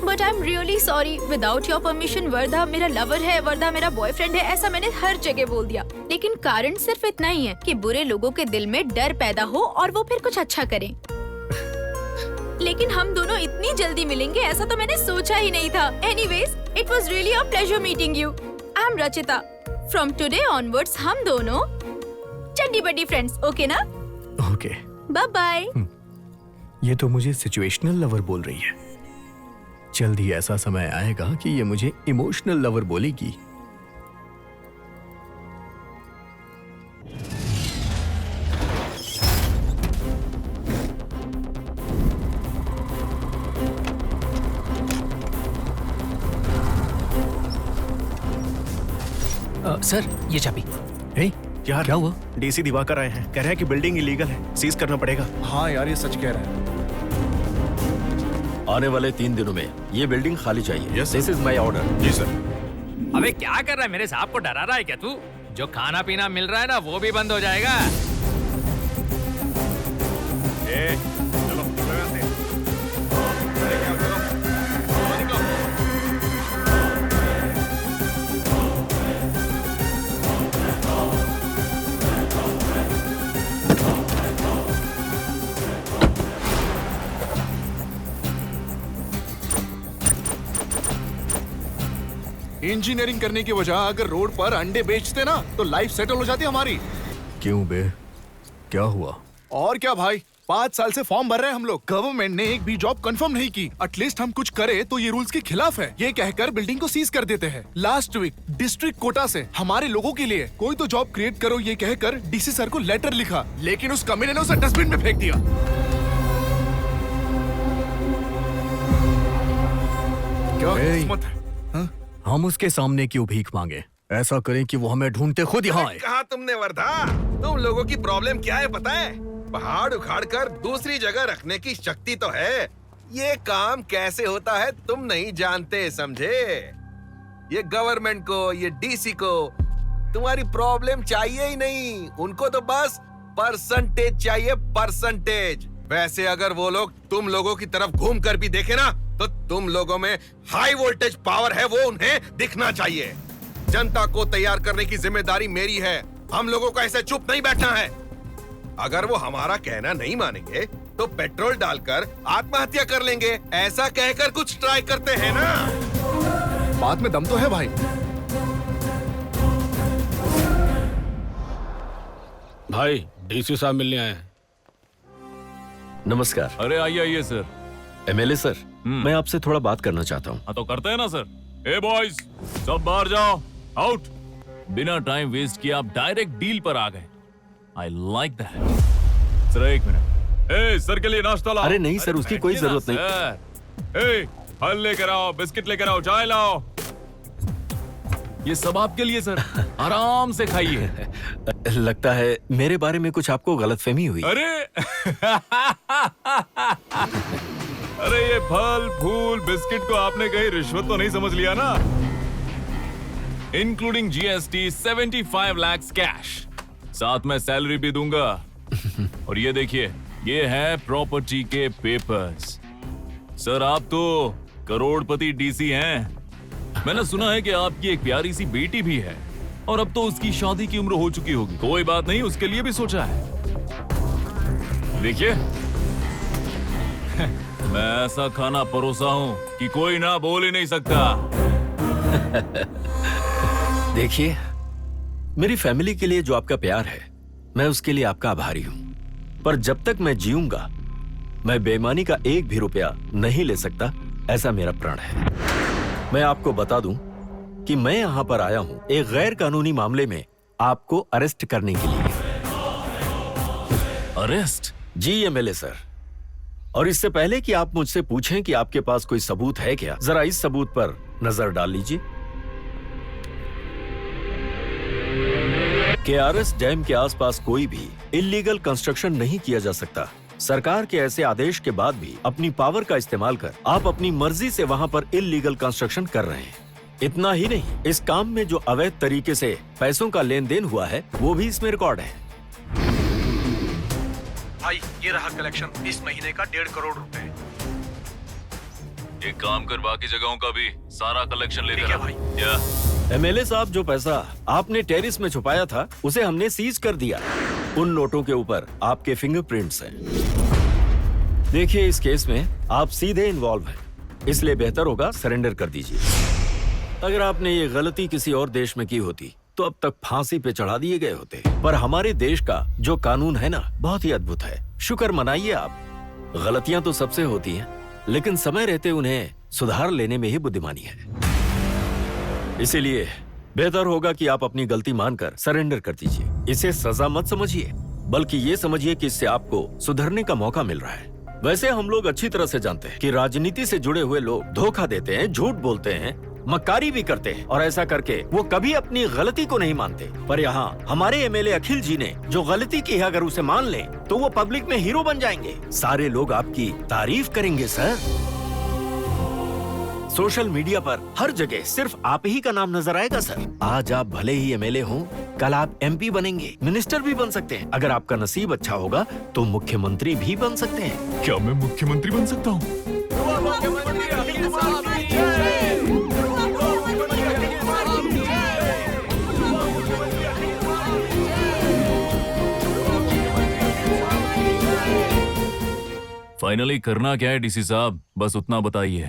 But I am really sorry, without your permission Wardha मेरा लवर है, वर्धा मेरा बॉयफ्रेंड है, ऐसा मैंने हर जगह बोल दिया। लेकिन कारण सिर्फ इतना ही है कि बुरे लोगों के दिल में डर पैदा हो और वो फिर कुछ अच्छा करें। लेकिन हम दोनों इतनी जल्दी मिलेंगे ऐसा तो मैंने सोचा ही नहीं था। Anyways, it was really a pleasure meeting you. I am Rachita. From today onwards हम दोनों चड्डी बड्डी फ्रेंड्स, ओके ना? Okay, bye bye. ये तो मुझे सिचुएशनल लवर बोल रही है। जल्द ही ऐसा समय आएगा कि ये मुझे इमोशनल लवर बोलेगी। सर, ये चाबी। यार क्या हुआ? डीसी दिवाकर आए हैं, कह रहे हैं कि बिल्डिंग इलीगल है, सीज करना पड़ेगा। हाँ यार, ये सच कह रहे हैं। आने वाले 3 दिनों में ये बिल्डिंग खाली चाहिए। This is my order. जी सर। अबे क्या कर रहा है? मेरे साहब को डरा रहा है क्या तू? जो खाना पीना मिल रहा है ना वो भी बंद हो जाएगा। इंजीनियरिंग करने की वजह अगर रोड पर अंडे बेचते ना तो लाइफ सेटल हो जाती हमारी। क्यों बे, क्या हुआ? और क्या भाई, 5 साल से फॉर्म भर रहे हैं हम लोग। गवर्नमेंट ने एक भी जॉब कंफर्म नहीं की। एटलीस्ट हम कुछ करें तो ये रूल्स के खिलाफ है, ये कहकर बिल्डिंग को सीज कर देते हैं। लास्ट वीक डिस्ट्रिक्ट कोटा से हमारे लोगों के लिए कोई तो जॉब क्रिएट करो ये कहकर डीसी सर को लेटर लिखा, लेकिन उस कमीने ने उसे डस्टबिन में फेंक दिया। क्या किस्मत है। हम उसके सामने क्यों भीख मांगे? ऐसा करें कि वो हमें ढूंढते खुद यहाँ आए। कहा तुमने वर्धा, तुम लोगों की प्रॉब्लम क्या है पता है? पहाड़ उखाड़ कर दूसरी जगह रखने की शक्ति तो है, ये काम कैसे होता है तुम नहीं जानते, समझे? ये गवर्नमेंट को, ये डीसी को तुम्हारी प्रॉब्लम चाहिए ही नहीं, उनको तो बस परसेंटेज चाहिए, परसेंटेज। वैसे अगर वो लोग तुम लोगों की तरफ घूम कर भी देखे ना तो तुम लोगों में हाई वोल्टेज पावर है, वो उन्हें दिखना चाहिए। जनता को तैयार करने की जिम्मेदारी मेरी है, हम लोगों को ऐसे चुप नहीं बैठना है। अगर वो हमारा कहना नहीं मानेंगे तो पेट्रोल डालकर आत्महत्या कर लेंगे, ऐसा कहकर कुछ ट्राई करते हैं ना। बात में दम तो है भाई। भाई, डीसी साहब मिलने आए हैं। नमस्कार। अरे आइए आइए सर। एमएलए सर, मैं आपसे थोड़ा बात करना चाहता हूँ। हाँ तो करते हैं ना सर। ए बॉयज, सब बाहर जाओ, आउट। बिना टाइम वेस्ट किए आप डायरेक्ट डील पर आ गए। I like that. सर एक मिनट, ए सर के लिए नाश्ता लाओ। अरे नहीं सर, उसकी कोई जरूरत नहीं। ए फल लेकर आओ, बिस्किट लेकर आओ, चाय लाओ। ये सब आपके लिए सर, आराम से खाइए। लगता है मेरे बारे में कुछ आपको गलतफहमी हुई। अरे अरे ये फल फूल बिस्किट को आपने कहीं रिश्वत तो नहीं समझ लिया ना? इंक्लूडिंग जीएसटी 75 लाख कैश, साथ में सैलरी भी दूंगा। और ये देखिए, ये है प्रॉपर्टी के पेपर्स। सर आप तो करोड़पति डीसी हैं। मैंने सुना है कि आपकी एक प्यारी सी बेटी भी है और अब तो उसकी शादी की उम्र हो चुकी होगी। कोई बात नहीं, उसके लिए भी सोचा है। देखिए मैं ऐसा खाना परोसा हूं कि कोई ना बोल ही नहीं सकता। देखिए, मेरी फैमिली के लिए जो आपका प्यार है, मैं उसके लिए आपका आभारी हूं। पर जब तक मैं जीऊंगा, मैं बेईमानी का एक भी रुपया नहीं ले सकता, ऐसा मेरा प्रण है। मैं आपको बता दूं कि मैं यहां पर आया हूं एक गैर कानूनी मामले में आपको अरेस्ट करने के लिए। अरेस्ट? जी एमएलए सर। और इससे पहले कि आप मुझसे पूछें कि आपके पास कोई सबूत है क्या, जरा इस सबूत पर नजर डाल लीजिए। केआरएस डैम के आसपास कोई भी इल्लीगल कंस्ट्रक्शन नहीं किया जा सकता। सरकार के ऐसे आदेश के बाद भी अपनी पावर का इस्तेमाल कर आप अपनी मर्जी से वहां पर इल्लीगल कंस्ट्रक्शन कर रहे हैं। इतना ही नहीं, इस काम में जो अवैध तरीके से पैसों का लेन देन हुआ है, वो भी इसमें रिकॉर्ड है। भाई ये रहा कलेक्शन इस महीने का 1.5 करोड़ रुपए। एक काम कर, बाकी जगहों का भी सारा कलेक्शन लेकर आ भाई। क्या एमएलए साहब, जो पैसा आपने टेरिस में छुपाया था, उसे हमने सीज कर दिया। उन नोटों के ऊपर आपके फिंगरप्रिंट्स हैं। देखिए, इस केस में आप सीधे इन्वॉल्व हैं, इसलिए बेहतर होगा सरेंडर कर दीजिए। अगर आपने ये गलती किसी और देश में की होती तो अब तक फांसी पे चढ़ा दिए गए होते। पर हमारे देश का जो कानून है ना, बहुत ही अद्भुत है। शुक्र मनाइए आप। गलतियां तो सबसे होती हैं, लेकिन समय रहते उन्हें सुधार लेने में ही बुद्धिमानी है। इसीलिए बेहतर होगा कि आप अपनी गलती मानकर सरेंडर कर दीजिए। इसे सजा मत समझिए, बल्कि ये समझिए कि इससे आपको सुधरने का मौका मिल रहा है। वैसे हम लोग अच्छी तरह से जानते हैं कि राजनीति से जुड़े हुए लोग धोखा देते हैं, झूठ बोलते हैं, मक्कारी भी करते हैं, और ऐसा करके वो कभी अपनी गलती को नहीं मानते। पर यहाँ हमारे एमएलए अखिल जी ने जो गलती की है, अगर उसे मान लें तो वो पब्लिक में हीरो बन जाएंगे। सारे लोग आपकी तारीफ करेंगे सर। सोशल मीडिया पर हर जगह सिर्फ आप ही का नाम नजर आएगा सर। आज आप भले ही एमएलए हों, कल आप एमपी बनेंगे, मिनिस्टर भी बन सकते हैं। अगर आपका नसीब अच्छा होगा तो मुख्यमंत्री भी बन सकते हैं। क्या मैं मुख्यमंत्री बन सकता हूँ? फाइनली करना क्या है डीसी साहब, बस उतना बताइए।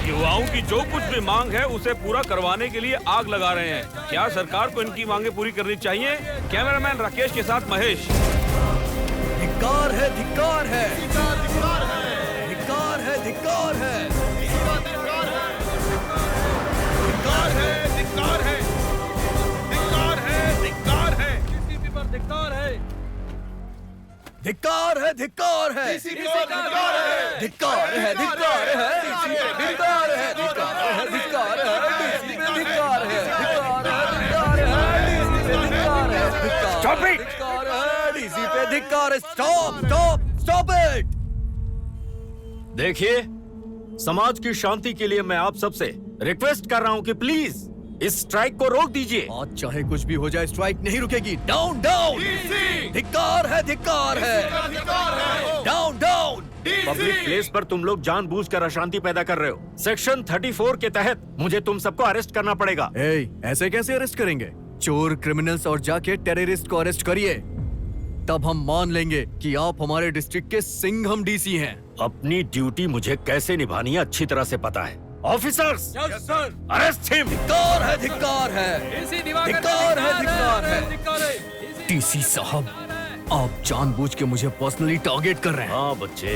युवाओं की जो कुछ भी मांग है उसे पूरा करवाने के लिए आग लगा रहे हैं। क्या सरकार को इनकी मांगे पूरी करनी चाहिए? कैमरामैन राकेश के साथ महेश। धिक्कार है, धिक्कार है, धिक्कार है, धिक्कार है, धिक्कार है, धिक्कार है, धिक्कार है, धिक्कार है, धिक्कार है, डीसीपी पर धिक्कार है, धिक्कार है, धिक्कार है, धिक्कार है, धिक्कार है, धिक्कार है, धिक्कार है, धिक्कार है, धिक्कार है, धिक्कार है, स्टॉप इट, धिक्कार है, डीसी पे धिक्कार है, स्टॉप, स्टॉप, स्टॉप इट। देखिए, समाज की शांति के लिए मैं आप सबसे रिक्वेस्ट कर रहा हूं कि प्लीज इस स्ट्राइक को रोक दीजिए। आज चाहे कुछ भी हो जाए, स्ट्राइक नहीं रुकेगी। डाउन डाउन, धिक्कार है, धिक्कार है, डाउन डाउन। पब्लिक प्लेस पर तुम लोग जानबूझकर अशांति पैदा कर रहे हो। सेक्शन 34 के तहत मुझे तुम सबको अरेस्ट करना पड़ेगा। ऐसे कैसे अरेस्ट करेंगे? चोर, क्रिमिनल्स और जाके टेररिस्ट को अरेस्ट करिए, तब हम मान लेंगे कि आप हमारे डिस्ट्रिक्ट के सिंघम डीसी हैं। अपनी ड्यूटी मुझे कैसे निभानी है अच्छी तरह से पता है। Officers, arrest him. धिक्कार है, धिक्कार है, धिक्कार है, धिक्कार है। डीसी साहब, आप जानबूझ के मुझे पर्सनली टारगेट कर रहे हैं। हाँ बच्चे,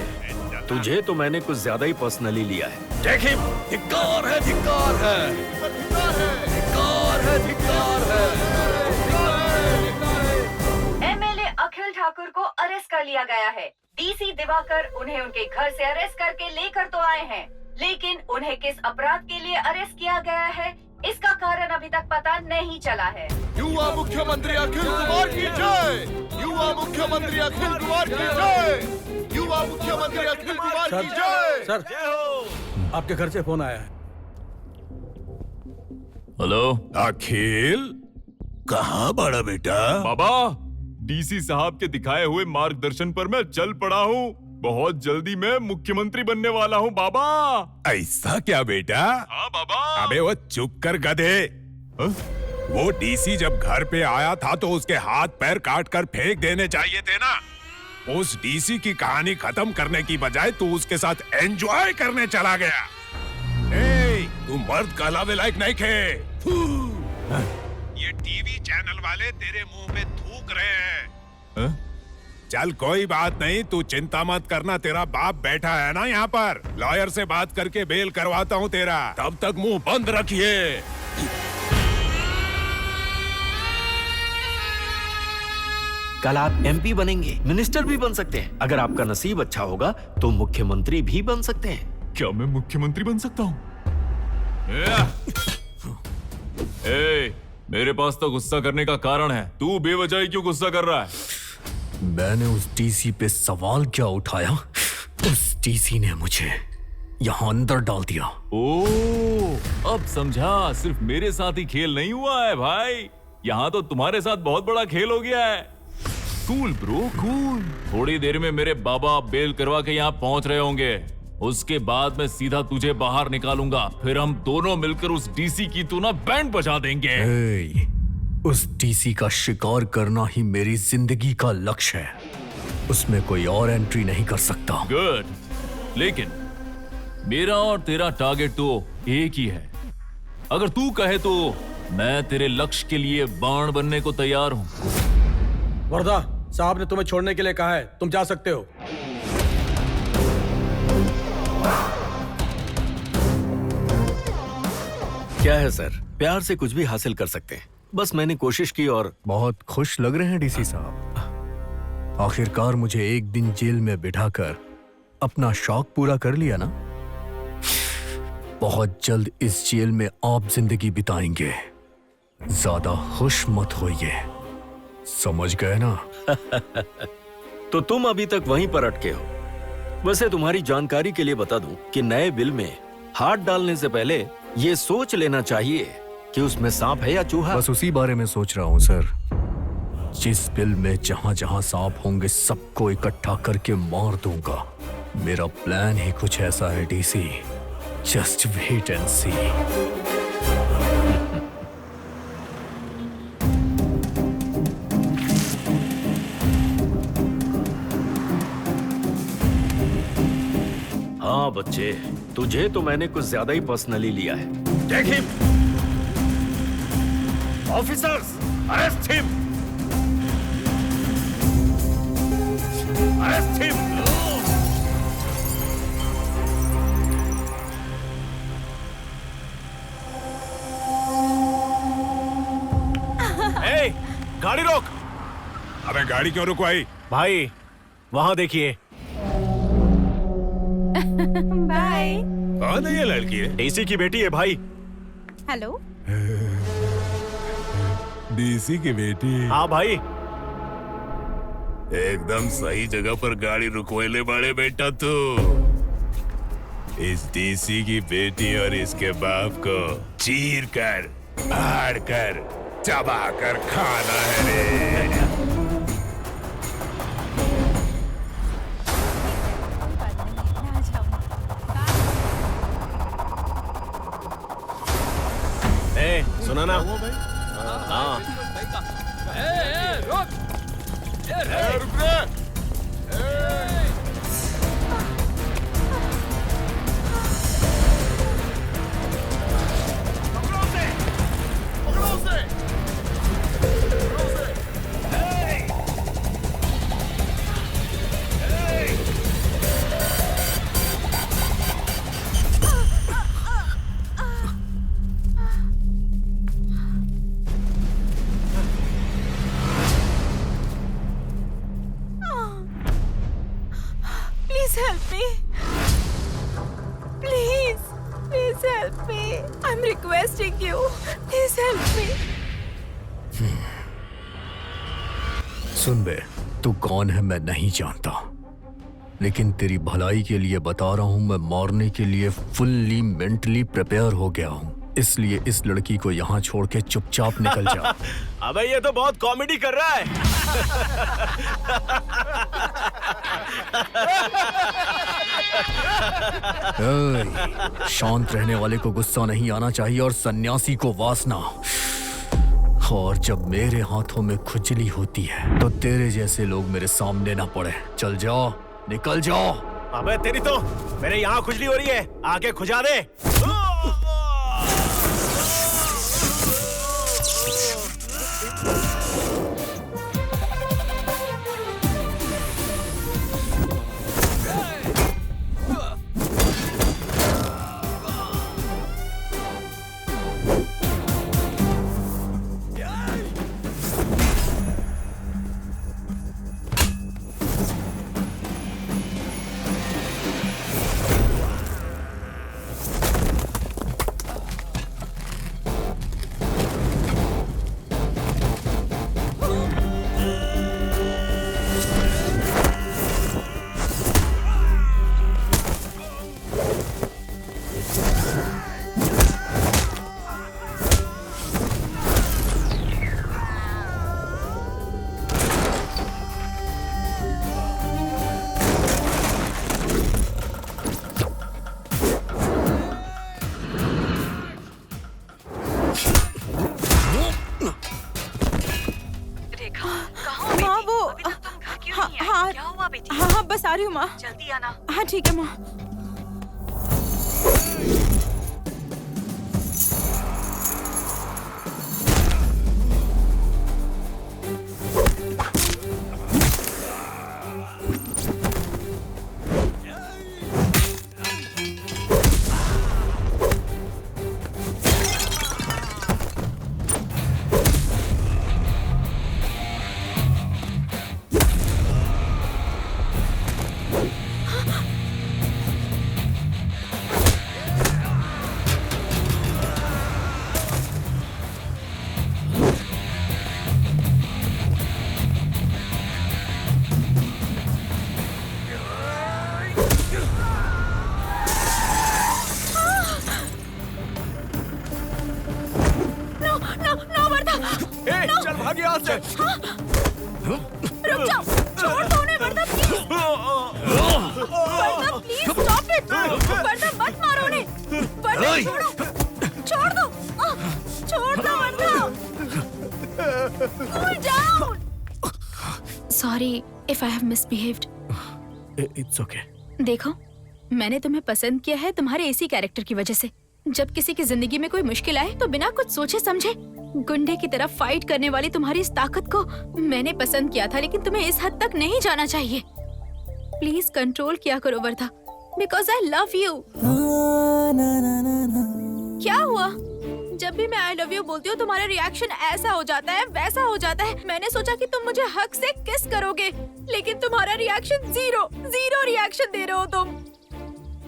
तुझे तो मैंने कुछ ज्यादा ही पर्सनली लिया है। देख हिम। धिक्कार है, धिक्कार है, धिक्कार है, धिक्कार है। एमएलए अखिल ठाकुर को अरेस्ट कर लिया गया है। डीसी दिवाकर उन्हें उनके घर से अरेस्ट करके लेकर तो आए हैं, लेकिन उन्हें किस अपराध के लिए अरेस्ट किया गया है, इसका कारण अभी तक पता नहीं चला है। युवा मुख्यमंत्री अखिल कुमार की जय। युवा मुख्यमंत्री अखिल कुमार की जय। युवा मुख्यमंत्री अखिल कुमार की जय। सर, आपके घर से फोन आया है। हेलो अखिल, कहाँ बड़ा बेटा? बाबा, डीसी साहब के दिखाए हुए मार्गदर्शन पर मैं चल पड़ा हूँ। बहुत जल्दी मैं मुख्यमंत्री बनने वाला हूँ बाबा। ऐसा क्या बेटा? हाँ बाबा। अबे वो चुप कर गधे। वो डीसी जब घर पे आया था तो उसके हाथ पैर काट कर फेंक देने चाहिए थे ना। उस डीसी की कहानी खत्म करने की बजाय तू उसके साथ एंजॉय करने चला गया। तू मर्द कहलावे लायक नहीं खे। ये टीवी चैनल वाले तेरे मुंह में थूक रहे हैं। चल कोई बात नहीं, तू चिंता मत करना, तेरा बाप बैठा है ना यहाँ पर। लॉयर से बात करके बेल करवाता हूँ तेरा, तब तक मुंह बंद रखिए। कल आप एमपी बनेंगे, मिनिस्टर भी बन सकते हैं। अगर आपका नसीब अच्छा होगा तो मुख्यमंत्री भी बन सकते हैं। क्या मैं मुख्यमंत्री बन सकता हूँ? मेरे पास तो गुस्सा करने का कारण है। तू बेवजह क्यों गुस्सा कर रहा है? मैंने उस डीसी पे सवाल क्या उठाया, उस डीसी ने मुझे यहाँ अंदर डाल दिया। ओह, अब समझा। सिर्फ मेरे साथ ही खेल नहीं हुआ है भाई, यहाँ तो तुम्हारे साथ बहुत बड़ा खेल हो गया है। Cool bro, cool. थोड़ी देर में मेरे बाबा बेल करवा के यहाँ पहुँच रहे होंगे। उसके बाद मैं सीधा तुझे बाहर निकालूंगा, फिर हम दोनों मिलकर उस डीसी की तू ना बैंड बजा देंगे। उस डीसी का शिकार करना ही मेरी जिंदगी का लक्ष्य है, उसमें कोई और एंट्री नहीं कर सकता। गुड, लेकिन मेरा और तेरा टारगेट तो एक ही है। अगर तू कहे तो मैं तेरे लक्ष्य के लिए बाण बनने को तैयार हूँ। वर्धा साहब ने तुम्हें छोड़ने के लिए कहा है, तुम जा सकते हो। क्या है सर, प्यार से कुछ भी हासिल कर सकते हैं। बस मैंने कोशिश की और बहुत खुश लग रहे हैं डीसी साहब। आखिरकार मुझे एक दिन जेल में बिठाकर अपना शौक पूरा कर लिया ना। बहुत जल्द इस जेल में आप जिंदगी बिताएंगे। ज्यादा खुश मत होइए, समझ गए ना? तो तुम अभी तक वहीं पर अटके हो। वैसे तुम्हारी जानकारी के लिए बता दूं कि नए बिल में हाथ डालने से पहले ये सोच लेना चाहिए कि उसमें सांप है या चूहा। बस उसी बारे में सोच रहा हूँ सर। जिस बिल में जहाँ जहाँ सांप होंगे सबको इकट्ठा करके मार दूंगा। मेरा प्लान ही कुछ ऐसा है डीसी, जस्ट वेट एंड सी। हाँ बच्चे, तुझे तो मैंने कुछ ज्यादा ही पर्सनली लिया है। Take him. Officers, arrest him. Arrest him. गाड़ी रोक। अबे गाड़ी क्यों रुकवाई? भाई वहाँ देखिए। बाय। कौन है ये लड़की? है डीसी की बेटी है भाई। हेलो। डीसी की बेटी? हाँ भाई। एकदम सही जगह पर गाड़ी रुकवाले बड़े बेटा तू। इस डीसी की बेटी और इसके बाप को चीर कर हाड़ कर चबा कर खाना है रे। सुना ना? हाँ। रुक Please help me. Please help me. I'm requesting you. Please help me. सुन बे, तू कौन है मैं नहीं जानता, लेकिन तेरी भलाई के लिए बता रहा हूँ, मैं मारने के लिए फुल्ली मेंटली प्रिपेयर हो गया हूँ। इसलिए इस लड़की को यहाँ छोड़ के चुपचाप निकल जा। अबे ये तो बहुत कॉमेडी कर रहा है। शांत रहने वाले को गुस्सा नहीं आना चाहिए और सन्यासी को वासना। और जब मेरे हाथों में खुजली होती है तो तेरे जैसे लोग मेरे सामने ना पड़े। चल जाओ, निकल जाओ। अबे तेरी तो मेरे यहाँ खुजली हो रही है, आके खुजा दे। हाँ, बस आ रही हूँ माँ। जल्दी आना। हाँ ठीक है माँ। रुक जाओ, छोड़ दो उन्हें Varda, please. Varda please stop it. Varda मत मारो उन्हें। वर्दा छोड़ो, छोड़ दो, छोड़ दो Varda. Cool down. Sorry if I have misbehaved. It's okay. देखो, मैंने तुम्हें पसंद किया है तुम्हारे इसी कैरेक्टर की वजह से। जब किसी की जिंदगी में कोई मुश्किल आए तो बिना कुछ सोचे समझे गुंडे की तरफ फाइट करने वाली तुम्हारी इस ताकत को मैंने पसंद किया था, लेकिन तुम्हें इस हद तक नहीं जाना चाहिए। प्लीज कंट्रोल किया करो Wardha, because I love you. क्या हुआ? जब भी मैं आई लव यू बोलती हूँ तुम्हारा रिएक्शन ऐसा हो जाता है, वैसा हो जाता है। मैंने सोचा कि तुम मुझे हक से किस करोगे, लेकिन तुम्हारा रिएक्शन जीरो रिएक्शन दे रहे हो तुम।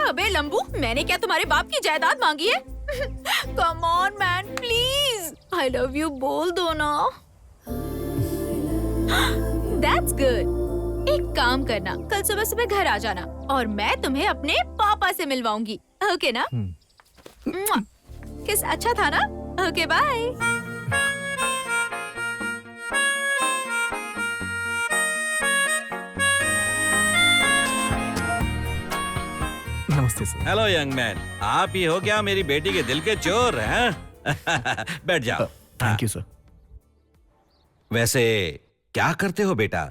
अबे लंबू, मैंने क्या तुम्हारे बाप की जायदाद मांगी है? Come on man, please I love you बोल दो ना। That's good। एक काम करना, कल सुबह सुबह घर आ जाना और मैं तुम्हें अपने पापा से मिलवाऊंगी, ओके ना? किस अच्छा था ना? Okay bye. नमस्ते सर। हेलो यंग मैन, आप ही हो क्या मेरी बेटी के दिल के चोर हैं? बैठ जाओ। Thank you sir. वैसे क्या करते हो बेटा?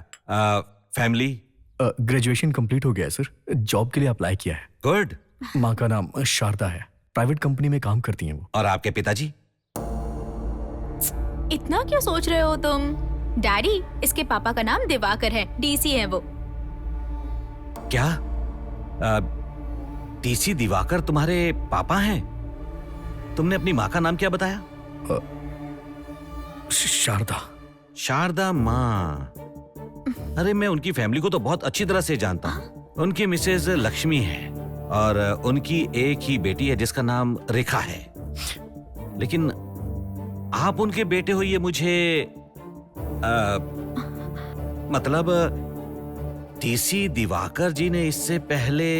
फैमिली? ग्रेजुएशन कंप्लीट हो गया है सर। जॉब के लिए अप्लाई किया है। गुड। माँ का नाम शारदा है, प्राइवेट कंपनी में काम करती हैं वो। और आपके पिताजी? इतना क्यों सोच रहे हो तुम? डैडी, इसके पापा का नाम दिवाकर है, डीसी है वो। क्या डीसी दिवाकर तुम्हारे पापा हैं? तुमने अपनी माँ का नाम क्या बताया? शारदा। शारदा माँ? अरे मैं उनकी फैमिली को तो बहुत अच्छी तरह से जानता हूँ। उनकी मिसेज लक्ष्मी है और उनकी एक ही बेटी है जिसका नाम रेखा है। लेकिन आप उनके बेटे हो ये मुझे मतलब डीसी दिवाकर जी ने इससे पहले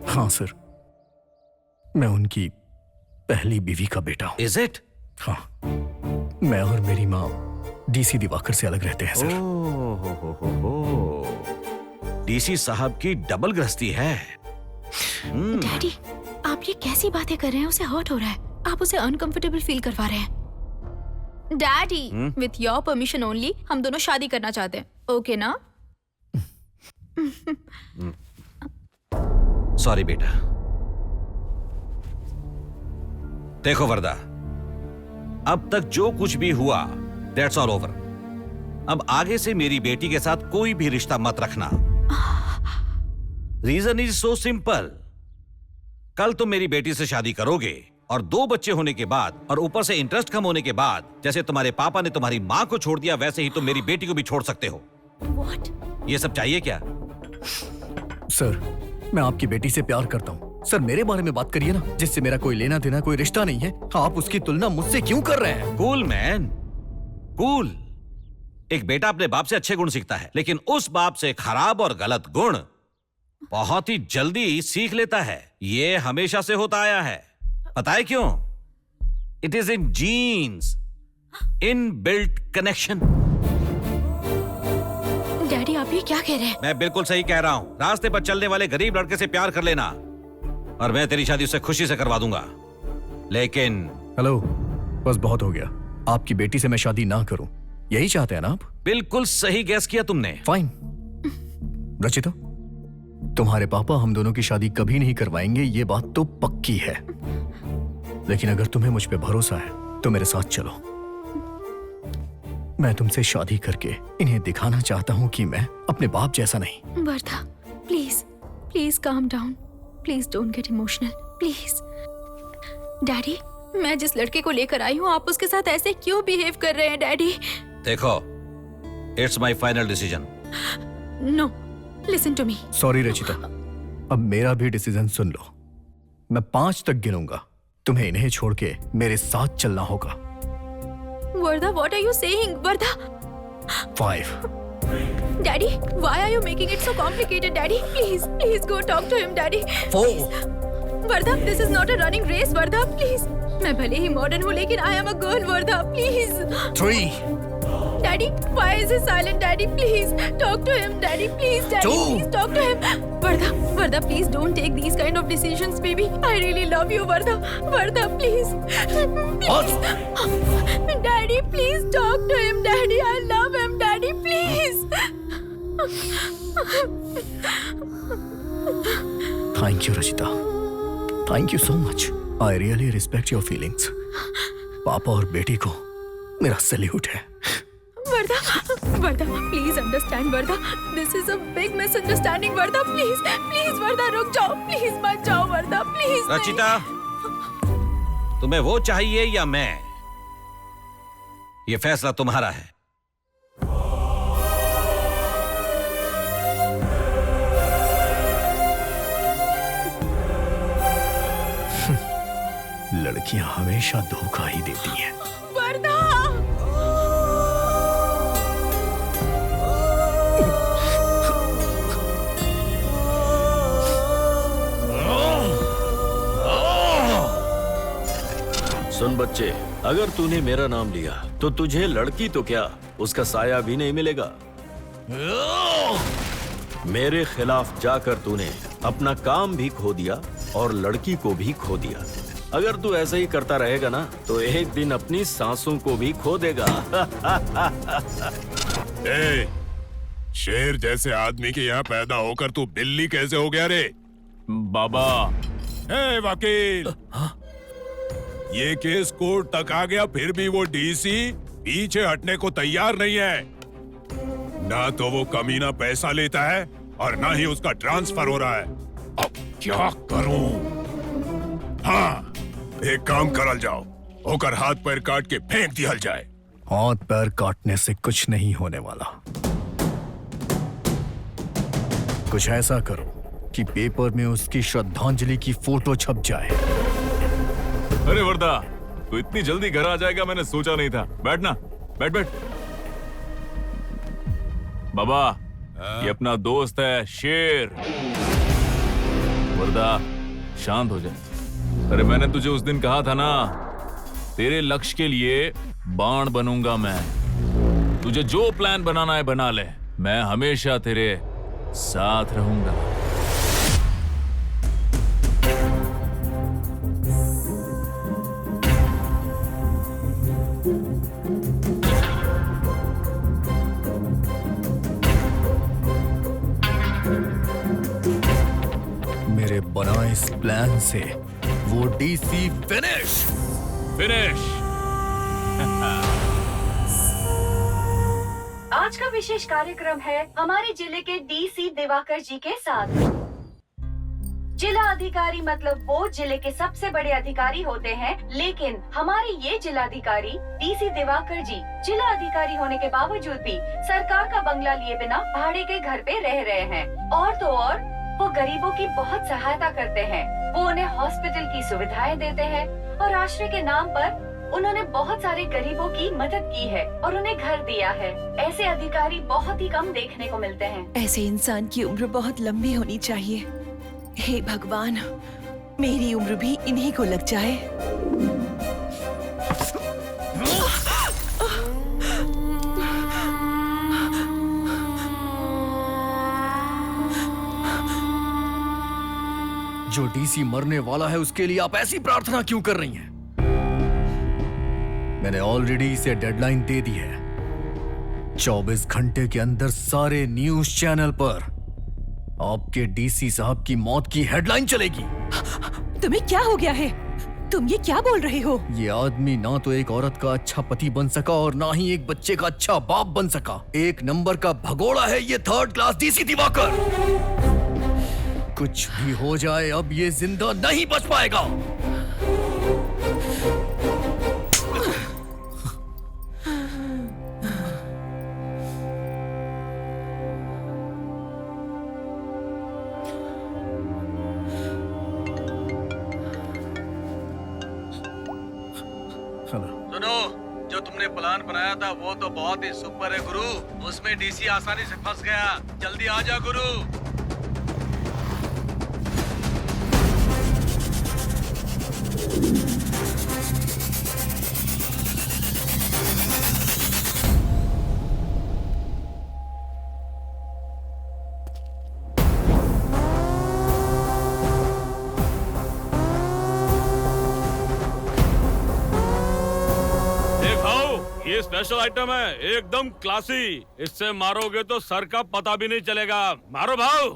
हाँ सर, मैं उनकी पहली बीवी का बेटा हूँ। Is it? हाँ, मैं और मेरी माँ डीसी दिवाकर से अलग रहते हैं सर। डीसी साहब की डबल गृहस्थी है। डैडी, आप ये कैसी बातें कर रहे हैं? उसे हर्ट हो रहा है, आप उसे अनकंफर्टेबल फील करवा रहे हैं। Daddy, with your permission only हम दोनों शादी करना चाहते हैं, ओके ना? सॉरी बेटा। देखो वरदा, अब तक जो कुछ भी हुआ दैट्स ऑल ओवर। अब आगे से मेरी बेटी के साथ कोई भी रिश्ता मत रखना। Reason is so simple. कल तुम मेरी बेटी से शादी करोगे और 2 बच्चे होने के बाद और ऊपर से इंटरेस्ट कम होने के बाद, जैसे तुम्हारे पापा ने तुम्हारी माँ को छोड़ दिया वैसे ही तुम मेरी बेटी को भी छोड़ सकते हो। What? ये सब चाहिए क्या? सर, मैं आपकी बेटी से प्यार करता हूँ। सर, मेरे बारे में बात करिए ना, जिससे मेरा कोई लेना देना, कोई रिश्ता नहीं है। आप उसकी तुलना मुझसे क्यों कर रहे हैं? Cool man, cool. एक बेटा अपने बाप से अच्छे गुण सीखता है, लेकिन उस बाप से खराब और गलत गुण बहुत ही जल्दी सीख लेता है। ये हमेशा से होता आया है। पता है क्यों? It is in genes, in built connection. Daddy, आप ये क्या कह रहे हैं? मैं बिल्कुल सही कह रहा हूं। रास्ते पर चलने वाले गरीब लड़के से प्यार कर लेना और मैं तेरी शादी उससे खुशी से करवा दूंगा। लेकिन हेलो, बस बहुत हो गया। आपकी बेटी से मैं शादी ना करूं, यही चाहते हैं ना आप? बिल्कुल सही गैस किया तुमने। फाइन। रचिता, तुम्हारे पापा हम दोनों की शादी कभी नहीं करवाएंगे, ये बात तो पक्की है। लेकिन अगर तुम्हें मुझ पे भरोसा है तो मेरे साथ चलो। मैं तुमसे शादी करके इन्हें दिखाना चाहता हूँ कि मैं अपने बाप जैसा नहीं। Wardha, please please calm down, please don't get emotional, please. Daddy, मैं जिस लड़के को लेकर आई हूँ, आप उसके साथ ऐसे क्यों बिहेव कर रहे हैं डैडी? देखो, it's my final decision. No, listen to me. Sorry Rachita, अब मेरा भी डिसीजन सुन लो। मैं 5 तक गिनूंगा, तुम्हें इन्हें छोड़ के मेरे साथ चलना होगा। Wardha, what are you saying? Wardha. 5। Daddy, why are you making it so complicated, Daddy? Please go talk to him, Daddy. 4। Wardha, this is not a running race, Wardha, please. मैं भले ही मॉडर्न हूँ लेकिन I am a girl, Wardha, please. 3। Daddy, why is he silent, Daddy? Please talk to him, Daddy. Please, Daddy, 2। please talk to him. Vardha, please don't take these kind of decisions, baby. I really love you, Vardha, please. Please. Daddy, please talk to him, Daddy. I love him, Daddy, please. Thank you, Rachita. Thank you so much. I really respect your feelings. पापा और बेटी को मेरा salute है। Vardha, please understand, Vardha. This is a big misunderstanding, Vardha. Please, Vardha, रुक जाओ. Please मत जाओ, Vardha. Please. रचिता, तुम्हें वो चाहिए या मैं? ये फैसला तुम्हारा है। लड़कियां हमेशा धोखा ही देती हैं। Vardha! सुन बच्चे, अगर तूने मेरा नाम लिया तो तुझे लड़की तो क्या, उसका साया भी नहीं मिलेगा। मेरे खिलाफ जाकर तूने अपना काम भी खो दिया और लड़की को भी खो दिया। अगर तू ऐसा ही करता रहेगा ना तो एक दिन अपनी सांसों को भी खो देगा। ए, शेर जैसे आदमी के यहाँ पैदा होकर तू बिल्ली कैसे हो गया रे? बाबा। ए वकील, ये केस कोर्ट तक आ गया, फिर भी वो डीसी पीछे हटने को तैयार नहीं है। ना तो वो कमीना पैसा लेता है और ना ही उसका ट्रांसफर हो रहा है। अब क्या करूं? हाँ, एक काम करल जाओ, होकर हाथ पैर काट के फेंक दिया जाए। हाथ पैर काटने से कुछ नहीं होने वाला। कुछ ऐसा करो कि पेपर में उसकी श्रद्धांजलि की फोटो छप जाए। अरे वर्दा, तू इतनी जल्दी घर आ जाएगा मैंने सोचा नहीं था। बैठना, बैठ बैठ। बाबा, ये अपना दोस्त है शेर। वर्दा, शांत हो जाए। अरे मैंने तुझे उस दिन कहा था ना, तेरे लक्ष्य के लिए बाण बनूंगा मैं। तुझे जो प्लान बनाना है बना ले, मैं हमेशा तेरे साथ रहूंगा। मेरे बनाए इस प्लान से वो डीसी फिनिश। आज का विशेष कार्यक्रम है हमारे जिले के डीसी दिवाकर जी के साथ। जिला अधिकारी मतलब वो जिले के सबसे बड़े अधिकारी होते हैं, लेकिन हमारे ये जिलाधिकारी डीसी दिवाकर जी जिला अधिकारी होने के बावजूद भी सरकार का बंगला लिए बिना भाड़े के घर पे रह रहे हैं। और तो और वो गरीबों की बहुत सहायता करते हैं। वो उन्हें हॉस्पिटल की सुविधाएं देते हैं और आश्रय के नाम पर उन्होंने बहुत सारे गरीबों की मदद की है और उन्हें घर दिया है। ऐसे अधिकारी बहुत ही कम देखने को मिलते हैं। ऐसे इंसान की उम्र बहुत लंबी होनी चाहिए। हे भगवान, मेरी उम्र भी इन्हीं को लग जाए। जो डीसी मरने वाला है उसके लिए आप ऐसी प्रार्थना क्यों कर रही हैं? मैंने ऑलरेडी इसे डेडलाइन दे दी है। 24 घंटे के अंदर सारे न्यूज चैनल पर आपके डीसी साहब की मौत की हेडलाइन चलेगी। तुम्हें क्या हो गया है? तुम ये क्या बोल रहे हो? ये आदमी ना तो एक औरत का अच्छा पति बन सका और ना ही एक बच्चे का अच्छा बाप बन सका। एक नंबर का भगोड़ा है ये 3rd क्लास डीसी दिवाकर। कुछ भी हो जाए, अब ये जिंदा नहीं बच पाएगा। सुनो, जो तुमने प्लान बनाया था वो तो बहुत ही सुपर है गुरु। उसमें डीसी आसानी से फंस गया। जल्दी आ जा गुरु। ये स्पेशल आइटम है, एकदम क्लासी। इससे मारोगे तो सर का पता भी नहीं चलेगा। मारो भाऊ।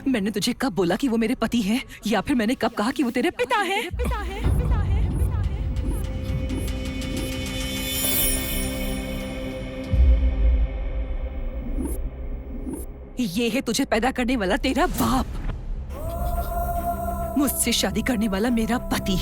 मैंने तुझे कब बोला कि वो मेरे पति हैं, या फिर मैंने कब कहा कि वो तेरे पिता हैं? ये है तुझे पैदा करने वाला तेरा बाप, मुझसे शादी करने वाला मेरा पति।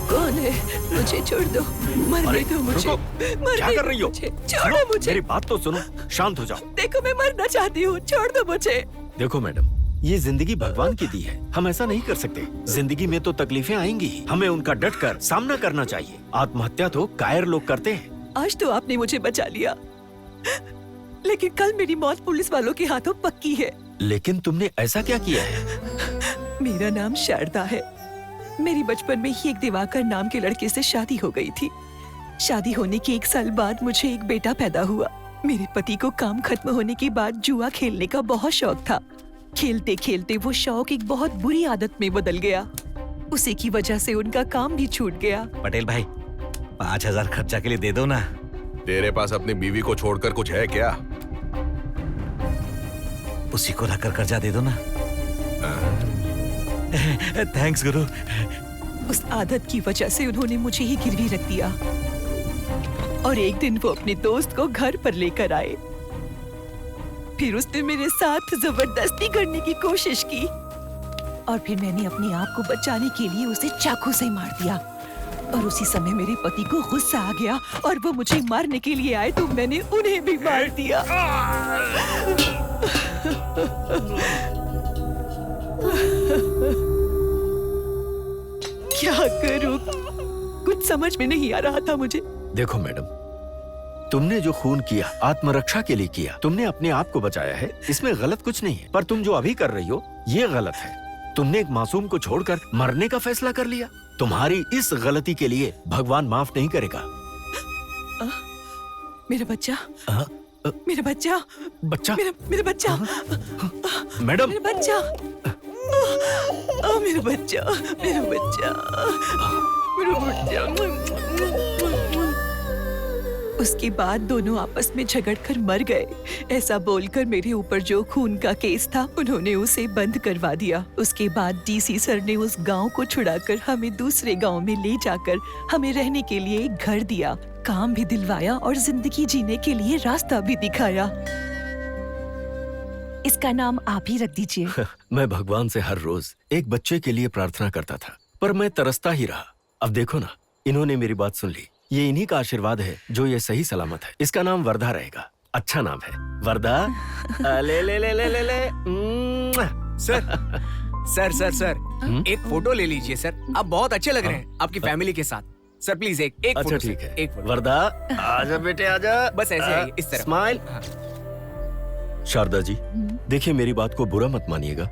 कौन है? मुझे छोड़ दो, मरने दो मुझे। क्या कर रही हो? छोड़ो मुझे। मेरी बात तो सुनो, शांत हो जाओ। देखो मैं मरना चाहती हूँ, छोड़ दो मुझे। देखो मैडम, ये जिंदगी भगवान की दी है, हम ऐसा नहीं कर सकते। जिंदगी में तो तकलीफें आएंगी ही, हमें उनका डटकर सामना करना चाहिए। आत्महत्या तो कायर लोग करते हैं। आज तो आपने मुझे बचा लिया, लेकिन कल मेरी मौत पुलिस वालों के हाथों पक्की है। लेकिन तुमने ऐसा क्या किया है? मेरा नाम शारदा है। मेरी बचपन में ही एक दिवाकर नाम के लड़के से शादी हो गई थी। शादी होने के 1 साल बाद मुझे एक बेटा पैदा हुआ। मेरे पति को काम खत्म होने के बाद जुआ खेलने का बहुत शौक था। खेलते खेलते वो शौक एक बहुत बुरी आदत में बदल गया। उसी की वजह से उनका काम भी छूट गया। पटेल भाई, 5000 खर्चा के लिए दे दो ना। तेरे पास अपनी बीवी को छोड़कर कुछ है क्या? उसी को रखकर कर्जा दे दो ना। थैंक्स गुरु। उस आदत की वजह से उन्होंने मुझे ही गिरवी रख दिया और एक दिन वो अपने दोस्त को घर पर लेकर आए। फिर उसने मेरे साथ जबरदस्ती करने की कोशिश की और फिर मैंने अपने आप को बचाने के लिए उसे चाकू से मार दिया। और उसी समय मेरे पति को गुस्सा आ गया और वो मुझे मारने के लिए आए तो मैंने उन्हें भी मार दिया। क्या करूं? कुछ समझ में नहीं आ रहा था मुझे। देखो मैडम, तुमने जो खून किया आत्मरक्षा के लिए किया, तुमने अपने आप को बचाया है, इसमें गलत कुछ नहीं है। पर तुम जो अभी कर रही हो ये गलत है। तुमने एक मासूम को छोड़कर मरने का फैसला कर लिया। तुम्हारी इस गलती के लिए भगवान माफ नहीं करेगा। मेरा बच्चा, मेरा बच्चा, बच्चा, मेरा बच्चा, मैडम, मेरा बच्चा, मेरा बच्चा, मेरा बच्चा, मेरा बच्चा। उसके बाद दोनों आपस में झगड़कर मर गए। ऐसा बोलकर मेरे ऊपर जो खून का केस था उन्होंने उसे बंद करवा दिया। उसके बाद डीसी सर ने उस गांव को छुड़ाकर हमें दूसरे गांव में ले जाकर हमें रहने के लिए एक घर दिया, काम भी दिलवाया और जिंदगी जीने के लिए रास्ता भी दिखाया। इसका नाम आप ही रख दीजिए। मैं भगवान से हर रोज एक बच्चे के लिए प्रार्थना करता था, पर मैं तरसता ही रहा। अब देखो ना, इन्होंने मेरी बात सुन ली। ये इन्हीं का आशीर्वाद है जो ये सही सलामत है। इसका नाम वर्धा रहेगा। अच्छा नाम है, वर्धा। ले ले ले ले ले ले। सर सर सर एक फोटो ले लीजिए सर, आप बहुत अच्छे लग रहे हैं आपकी फैमिली के साथ। सर प्लीज एक अच्छा फोटो ठीक सर, है। एक फोटो। वर्धा आजा बेटे आजा। बस ऐसे आइए, इस तरफ। स्माइल। शारदा जी, देखिए मेरी बात को बुरा मत मानिएगा।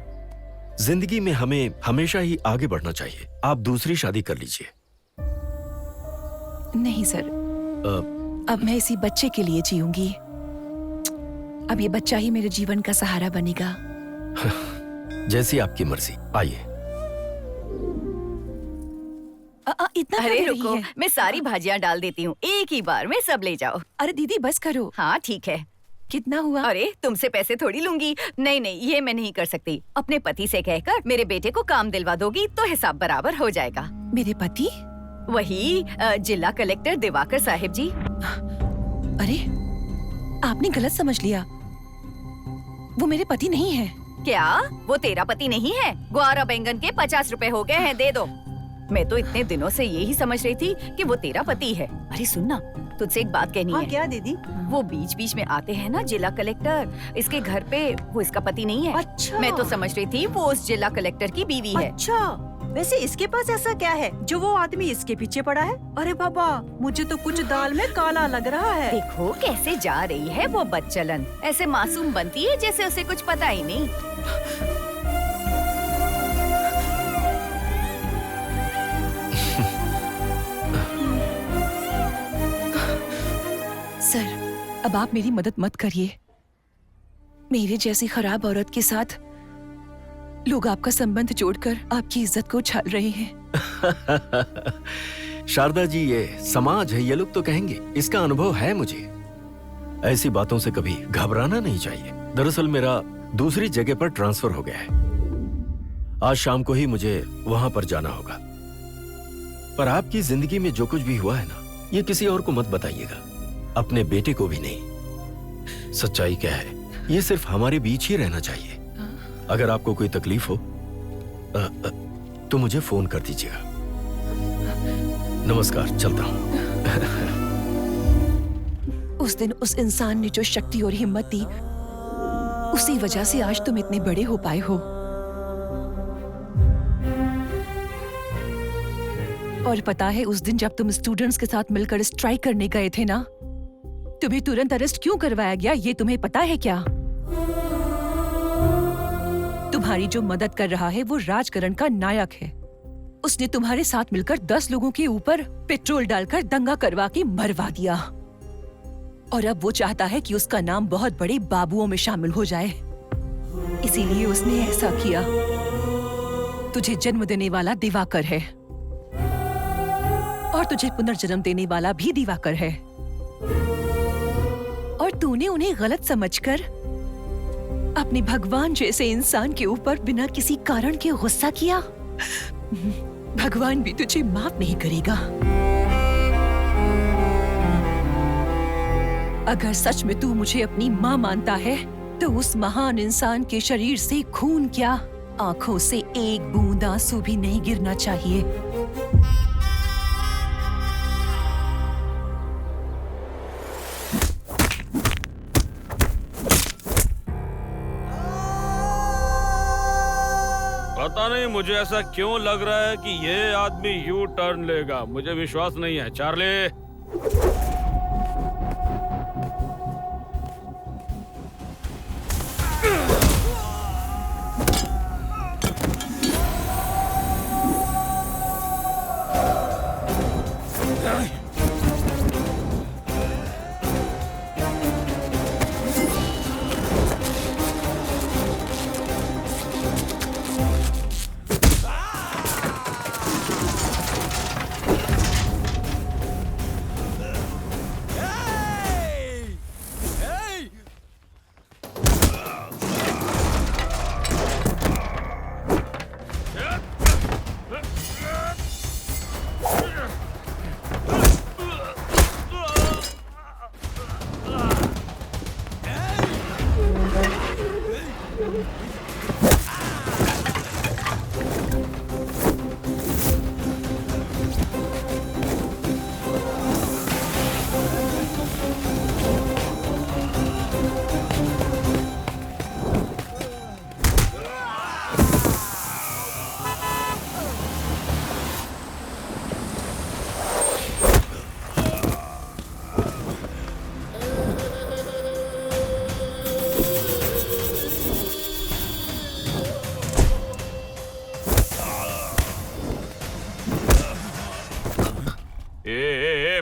जिंदगी में हमें हमेशा ही आगे बढ़ना चाहिए। आप दूसरी शादी कर लीजिए। नहीं सर, अब मैं इसी बच्चे के लिए जीऊंगी। अब ये बच्चा ही मेरे जीवन का सहारा बनेगा। जैसी आपकी मर्जी, आइए। इतना अरे कर रही रुको, है? मैं सारी भाजियां डाल देती हूँ, एक ही बार में सब ले जाओ। अरे दीदी बस करो। हाँ ठीक है। कितना हुआ? अरे तुमसे पैसे थोड़ी लूंगी। नहीं नहीं, ये मैं नहीं कर सकती। अपने पति से कहकर मेरे बेटे को काम दिलवा दोगी तो हिसाब बराबर हो जाएगा। मेरे पति? वही जिला कलेक्टर दिवाकर साहिब जी। अरे आपने गलत समझ लिया, वो मेरे पति नहीं है। क्या वो तेरा पति नहीं है? ग्वारा बैंगन के 50 रुपए हो गए हैं, दे दो। मैं तो इतने दिनों से यही समझ रही थी कि वो तेरा पति है। अरे सुनना, तुझसे एक बात कहनी है। क्या दीदी? वो बीच बीच में आते हैं ना जिला कलेक्टर, इसके घर पे, वो इसका पति नहीं है। अच्छा। मैं तो समझ रही थी वो उस जिला कलेक्टर की बीवी है। अच्छा, वैसे इसके पास ऐसा क्या है जो वो आदमी इसके पीछे पड़ा है? अरे बाबा, मुझे तो कुछ दाल में काला लग रहा है। देखो कैसे जा रही है वो बदचलन, ऐसे मासूम बनती है जैसे उसे कुछ पता ही नहीं। सर, अब आप मेरी मदद मत करिए। मेरे जैसी खराब औरत के साथ लोग आपका संबंध जोड़कर आपकी इज्जत को छाल रहे हैं। शारदा जी, ये समाज है, ये लोग तो कहेंगे। इसका अनुभव है मुझे। ऐसी बातों से कभी घबराना नहीं चाहिए। दरअसल मेरा दूसरी जगह पर ट्रांसफर हो गया है। आज शाम को ही मुझे वहां पर जाना होगा। पर आपकी जिंदगी में जो कुछ भी हुआ है ना, ये किसी और को मत बताइएगा, अपने बेटे को भी नहीं। सच्चाई क्या है, ये सिर्फ हमारे बीच ही रहना चाहिए। अगर आपको कोई तकलीफ हो तो मुझे फोन कर दीजिएगा। नमस्कार, चलता हूं। उस दिन उस इंसान ने जो शक्ति और हिम्मत दी, उसी वजह से आज तुम इतने बड़े हो पाए हो। और पता है, उस दिन जब तुम स्टूडेंट्स के साथ मिलकर स्ट्राइक करने गए थे ना, तुम्हें तुरंत अरेस्ट क्यों करवाया गया, ये तुम्हें पता है क्या? तुम्हारी जो मदद कर रहा है वो राजकरण का नायक है। उसने तुम्हारे साथ मिलकर 10 लोगों के ऊपर पेट्रोल डालकर दंगा करवा के मरवा दिया। और अब वो चाहता है कि उसका नाम बहुत बड़े बाबुओं में शामिल हो जाए। इसीलिए उसने ऐसा किया। तुझे जन्म देने वाला दिवाकर है और तुझे पुनर्जन्म देने वाला भी दिवाकर है। और तूने उन्हें गलत समझकर अपने भगवान जैसे इंसान के ऊपर बिना किसी कारण के गुस्सा किया। भगवान भी तुझे माफ नहीं करेगा। अगर सच में तू मुझे अपनी माँ मानता है तो उस महान इंसान के शरीर से खून क्या, आंखों से एक बूंद आंसू भी नहीं गिरना चाहिए। पता नहीं मुझे ऐसा क्यों लग रहा है कि ये आदमी यू टर्न लेगा। मुझे विश्वास नहीं है। चार्ली,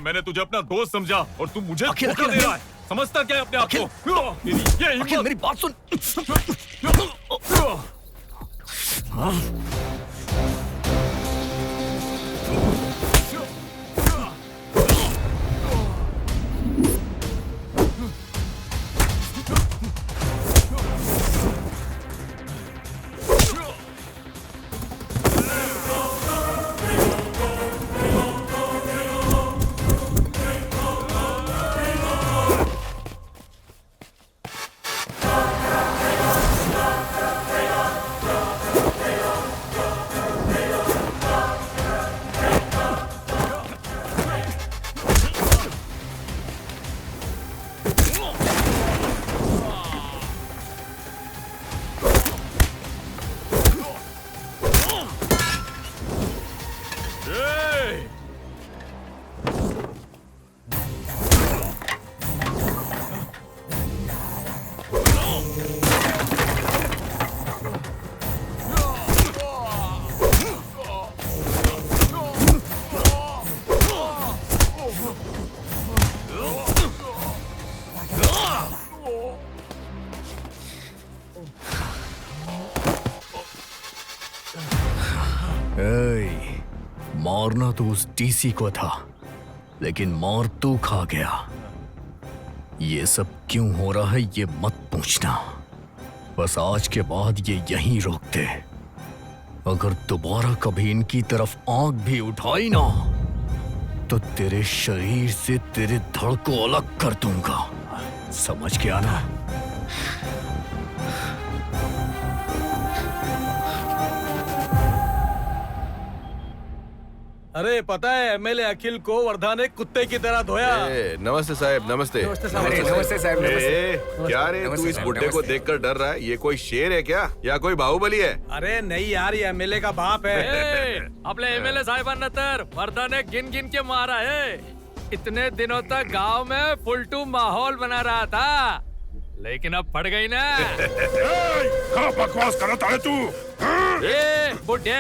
मैंने तुझे अपना दोस्त समझा और तू मुझे धोखा दे रहा है। समझता क्या है अपने आप को? अखिल, मेरी बात सुन। मारना तो उस डीसी को था, लेकिन मार तू खा गया। ये सब क्यों हो रहा है ये मत पूछना, बस आज के बाद ये यहीं रोक दे। अगर दोबारा कभी इनकी तरफ आंख भी उठाई ना तो तेरे शरीर से तेरे धड़ को अलग कर दूंगा, समझ गया ना? अरे पता है एमएलए अखिल को वर्धा ने कुत्ते की तरह धोया। नमस्ते साहब, नमस्ते। नमस्ते साहब। नमस्ते साहब, नमस्ते। क्या रे, तू इस बुड्ढे को देखकर डर रहा है? ये कोई शेर है क्या या कोई बाहुबली है? अरे नहीं यार, ये एमएलए का बाप है। अपने एमएलए साहिबान नतर वर्धा ने गिन गिन के मारा है। इतने दिनों तक गांव में फुलटू माहौल बना रहा था, लेकिन अब पड़ गई ना। क्या बकवास करता है तू? ए बुढ़े,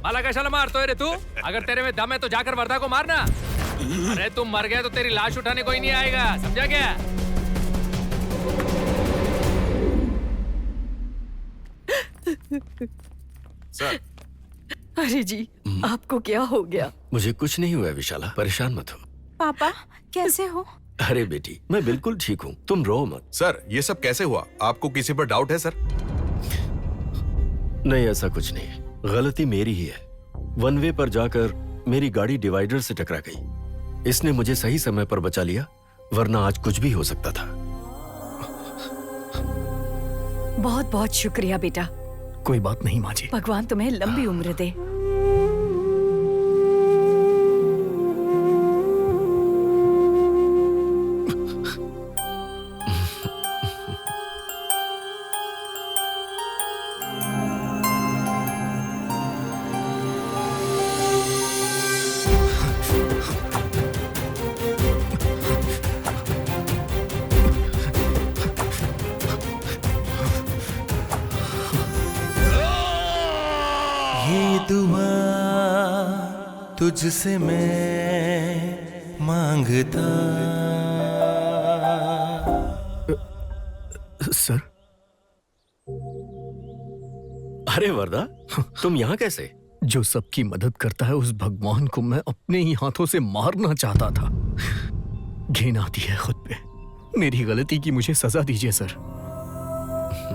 माला का शाला मारतो है रे तू? अगर तेरे में दम है तो जाकर वर्धा को मारना। अरे तुम मर गए तो तेरी लाश उठाने कोई नहीं आएगा, समझा क्या? सर। अरे जी, आपको क्या हो गया? मुझे कुछ नहीं हुआ विशाला, परेशान मत हो। पापा कैसे हो? अरे बेटी, मैं बिल्कुल ठीक हूँ, तुम रो मत। सर, ये सब कैसे हुआ? आपको किसी पर डाउट है सर? नहीं, ऐसा कुछ नहीं है, गलती मेरी ही है। वन वे पर जाकर मेरी गाड़ी डिवाइडर से टकरा गई। इसने मुझे सही समय पर बचा लिया, वरना आज कुछ भी हो सकता था। बहुत बहुत शुक्रिया बेटा। कोई बात नहीं माँ जी। भगवान तुम्हें लंबी उम्र दे। दुआ तुझसे मैं मांगता। सर। अरे वर्धा, तुम यहाँ कैसे? जो सबकी मदद करता है उस भगवान को मैं अपने ही हाथों से मारना चाहता था। घिन आती है खुद पे। मेरी गलती की मुझे सजा दीजिए सर।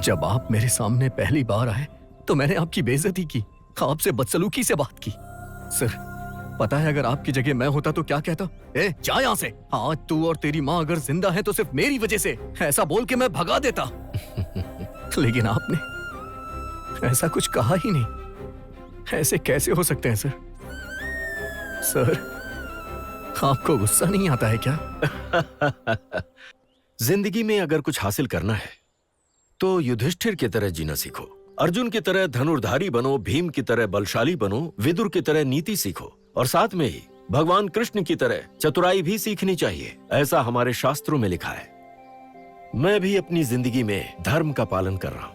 जब आप मेरे सामने पहली बार आए तो मैंने आपकी बेइज्जती की, आपसे बदसलूकी से बात की। सर, पता है अगर आपकी जगह मैं होता तो क्या कहता? ए, जा यहाँ से। आज तू और तेरी माँ अगर जिंदा है तो सिर्फ मेरी वजह से, ऐसा बोल के मैं भगा देता। लेकिन आपने ऐसा कुछ कहा ही नहीं। ऐसे कैसे हो सकते हैं सर? सर, आपको गुस्सा नहीं आता है क्या? जिंदगी में अगर कुछ हासिल करना है तो युधिष्ठिर की तरह जीना सीखो, अर्जुन की तरह धनुर्धारी बनो, भीम की तरह बलशाली बनो, विदुर की तरह नीति सीखो, और साथ में ही भगवान कृष्ण की तरह चतुराई भी सीखनी चाहिए। ऐसा हमारे शास्त्रों में लिखा है। मैं भी अपनी जिंदगी में धर्म का पालन कर रहा हूँ।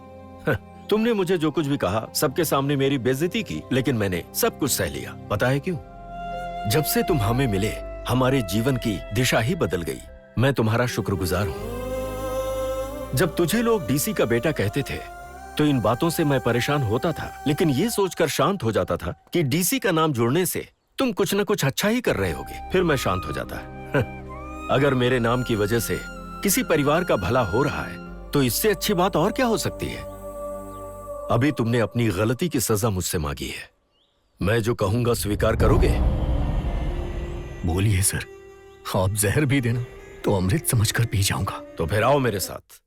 तुमने मुझे जो कुछ भी कहा, सबके सामने मेरी बेइज्जती की, लेकिन मैंने सब कुछ सह लिया। पता है क्यों? जब से तुम हमें मिले, हमारे जीवन की दिशा ही बदल गई। मैं तुम्हारा शुक्रगुजार हूँ। जब तुझे लोग डीसी का बेटा कहते थे तो इन बातों से मैं परेशान होता था, लेकिन ये सोचकर शांत हो जाता था कि डीसी का नाम जोड़ने से तुम कुछ न कुछ अच्छा ही कर रहे होगे। फिर मैं शांत हो जाता। अगर मेरे नाम की वजह से किसी परिवार का भला हो रहा है तो इससे अच्छी बात और क्या हो सकती है? अभी तुमने अपनी गलती की सजा मुझसे मांगी है। मैं जो कहूंगा स्वीकार करोगे? बोलिए सर। आप जहर भी देना तो अमृत समझकर पी जाऊंगा। तो फिर आओ मेरे साथ।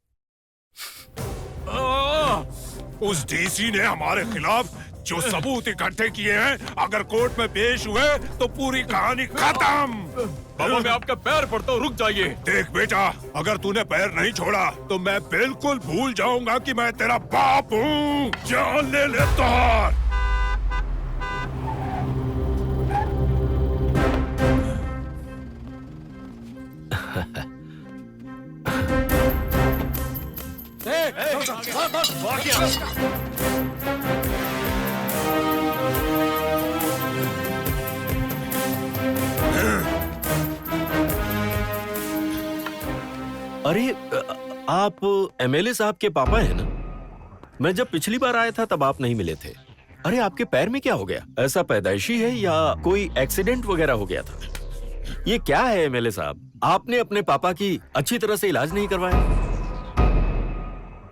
उस डीसी ने हमारे खिलाफ जो सबूत इकट्ठे किए हैं, अगर कोर्ट में पेश हुए तो पूरी कहानी खत्म। बाबा, मैं आपका पैर पड़ता हूँ, रुक जाइए। देख बेटा, अगर तूने पैर नहीं छोड़ा तो मैं बिल्कुल भूल जाऊंगा कि मैं तेरा बाप हूँ। जान ले लेता। अरे, आप एमएलए साहब के पापा हैं ना? मैं जब पिछली बार आया था तब आप नहीं मिले थे। अरे आपके पैर में क्या हो गया? ऐसा पैदाइशी है या कोई एक्सीडेंट वगैरह हो गया था? ये क्या है एमएलए साहब? आपने अपने पापा की अच्छी तरह से इलाज नहीं करवाया?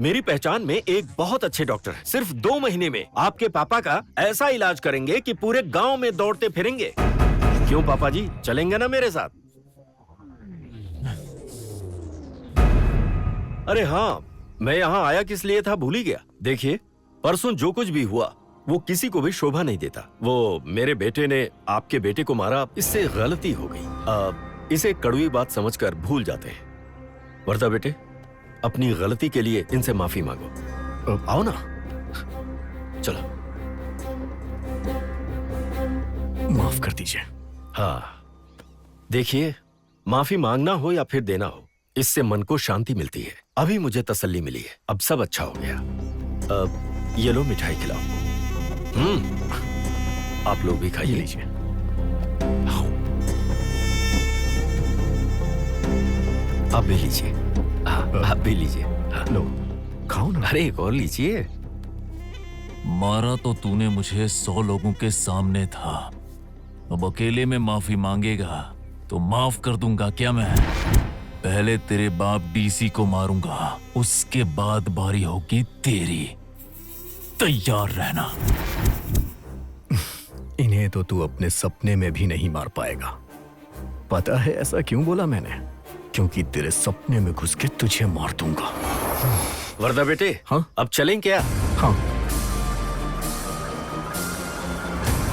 मेरी पहचान में एक बहुत अच्छे डॉक्टर हैं। सिर्फ 2 महीने में आपके पापा का ऐसा इलाज करेंगे कि पूरे गांव में दौड़ते फिरेंगे। क्यों पापा जी, चलेंगे ना मेरे साथ? अरे हाँ, मैं यहाँ आया किस लिए था भूल ही गया। देखिए, परसों जो कुछ भी हुआ वो किसी को भी शोभा नहीं देता। वो मेरे बेटे ने आपके बेटे को मारा, इससे गलती हो गई। इसे कड़वी बात समझकर भूल जाते हैं। वर्दा बेटे, अपनी गलती के लिए इनसे माफी मांगो। आओ ना, चलो। माफ कर दीजिए। हाँ, देखिए, माफी मांगना हो या फिर देना हो, इससे मन को शांति मिलती है। अभी मुझे तसल्ली मिली है, अब सब अच्छा हो गया। अब ये लो, मिठाई खिलाओ। आप लोग भी खाइए। लीजिए। आप भी लीजिए। आप भी लीजिए। लो, खाओ ना। अरे एक और लीजिए। मारा तो तूने मुझे 100 लोगों के सामने था, अब अकेले में माफी मांगेगा तो माफ कर दूंगा क्या मैं? पहले तेरे बाप डीसी को मारूंगा, उसके बाद बारी होगी तेरी। तैयार रहना। इन्हें तो तू अपने सपने में भी नहीं मार पाएगा। पता है ऐसा क्यों बोला मैंने? क्योंकि तेरे सपने में घुस के तुझे मार दूंगा। वर्दा बेटे, हाँ? अब चलें क्या? हाँ।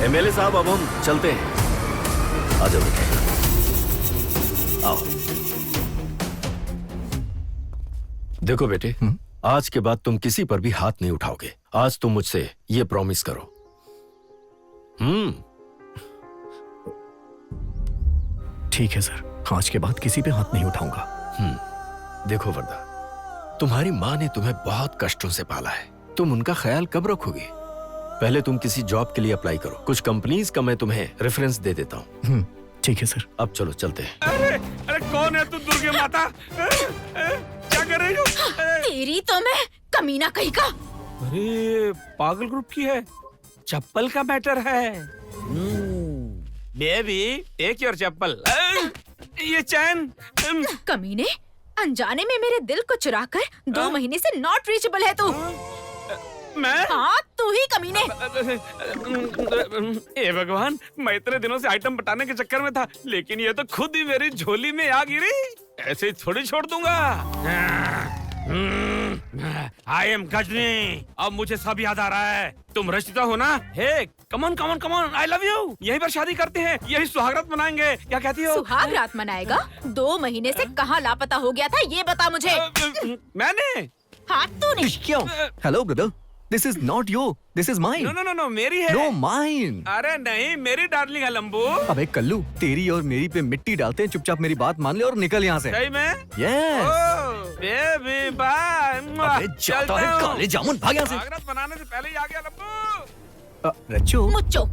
एमएलए साहब, अब हम चलते हैं। आ जाओ बेटे, आओ। देखो बेटे, आज के बाद तुम किसी पर भी हाथ नहीं उठाओगे। आज तुम मुझसे ये प्रॉमिस करो। ठीक है सर, आज के बाद किसी पे हाथ नहीं उठाऊंगा। देखो वर्दा, तुम्हारी माँ ने तुम्हें बहुत कष्टों से पाला है, तुम उनका ख्याल कब रखोगे? पहले तुम किसी जॉब के लिए अप्लाई करो। कुछ कंपनीज का मैं तुम्हें रेफरेंस दे देता हूँ। ठीक है सर। अब चलो चलते हैं। अरे कौन है तू दुर्गे माता? क्या कर रही हो? तेरी तो मैं कमीना कहीं का। अरे पागल ग्रुप की है, चप्पल का मैटर है। बेबी टेक योर चप्पल। ये चैन। कमीने, अनजाने में मेरे दिल को चुराकर 2 महीने से नॉट रीचेबल है तू। मैं? हाँ, तू ही कमीने। ए भगवान, मैं इतने दिनों से आइटम बटाने के चक्कर में था, लेकिन ये तो खुद ही मेरी झोली में आ गिरी। ऐसे ही थोड़ी छोड़ दूंगा। I am Ghajini. अब मुझे सब याद आ रहा है। तुम रचिता हो ना? Hey, come on come on come on, I love you. यहीं पर शादी करते हैं, यही सुहागरात मनाएंगे। क्या कहती हो? सुहागरात मनाएगा? 2 महीने से कहाँ लापता हो गया था, ये बता मुझे। मैंने? हाँ, तूने। क्यों? Hello brother, this is not your, this is mine. No no no no, मेरी है। No, mine. अरे नहीं, मेरी डार्लिंग है लंबू। अबे कल्लू, तेरी और मेरी पे मिट्टी डालते हैं। चुपचाप मेरी बात मान ले और निकल यहाँ से। सही में? यस। Baby bye. अबे जाता है काले जामुन, भाग यहाँ से। सुहागरात बनाने से पहले ही आ गया लंबू। रच्चू। मुच्चो।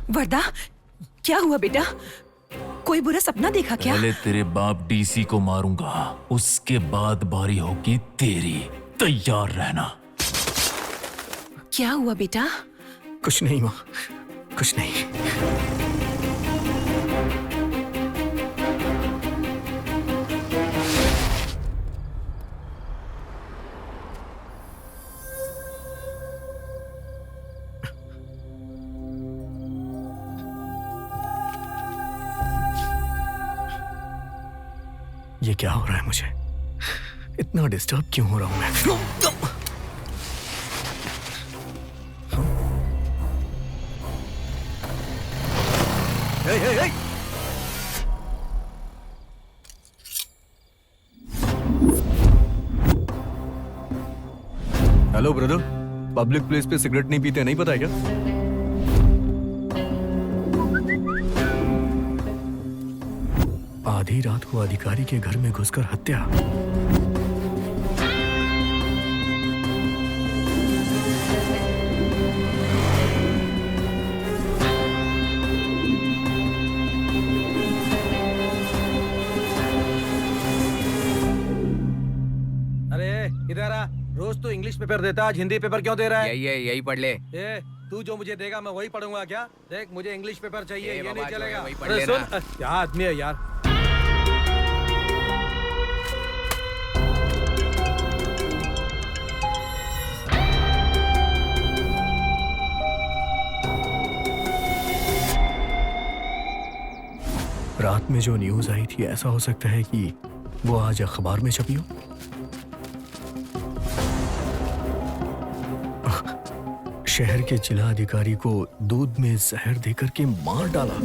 वर्दा, क्या हुआ बेटा? कोई बुरा सपना देखा क्या? पहले तेरे बाप डीसी को मारूंगा, उसके बाद बारी होगी तेरी। तैयार रहना। क्या हुआ बेटा? कुछ नहीं माँ, कुछ नहीं। ये क्या हो रहा है मुझे? इतना डिस्टर्ब क्यों हो रहा हूं मैं? Hey, hey, hey! Hello brother, public place पे सिगरेट नहीं पीते, नहीं पता है क्या? आधी रात को अधिकारी के घर में घुसकर हत्या। इधर आ। रोज तो इंग्लिश पेपर देता, आज हिंदी पेपर क्यों दे रहा है? यही पढ़ ले। तू जो मुझे देगा मैं वही पढ़ूंगा क्या? देख, मुझे इंग्लिश पेपर चाहिए, ये नहीं चलेगा। वही पढ़ अरे लेना। सुन, क्या आदमी है यार। रात में जो न्यूज आई थी, ऐसा हो सकता है कि वो आज अखबार में छपी हो। शहर के जिला अधिकारी को दूध में जहर देकर के मार डाला।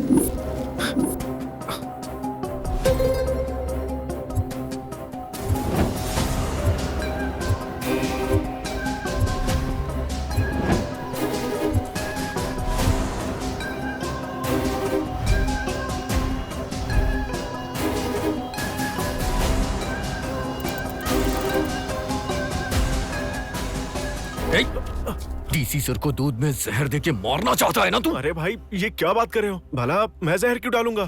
डीसी सर को दूध में जहर देके मारना चाहता है ना तू? अरे भाई, ये क्या बात कर रहे हो? भला मैं जहर क्यों डालूंगा?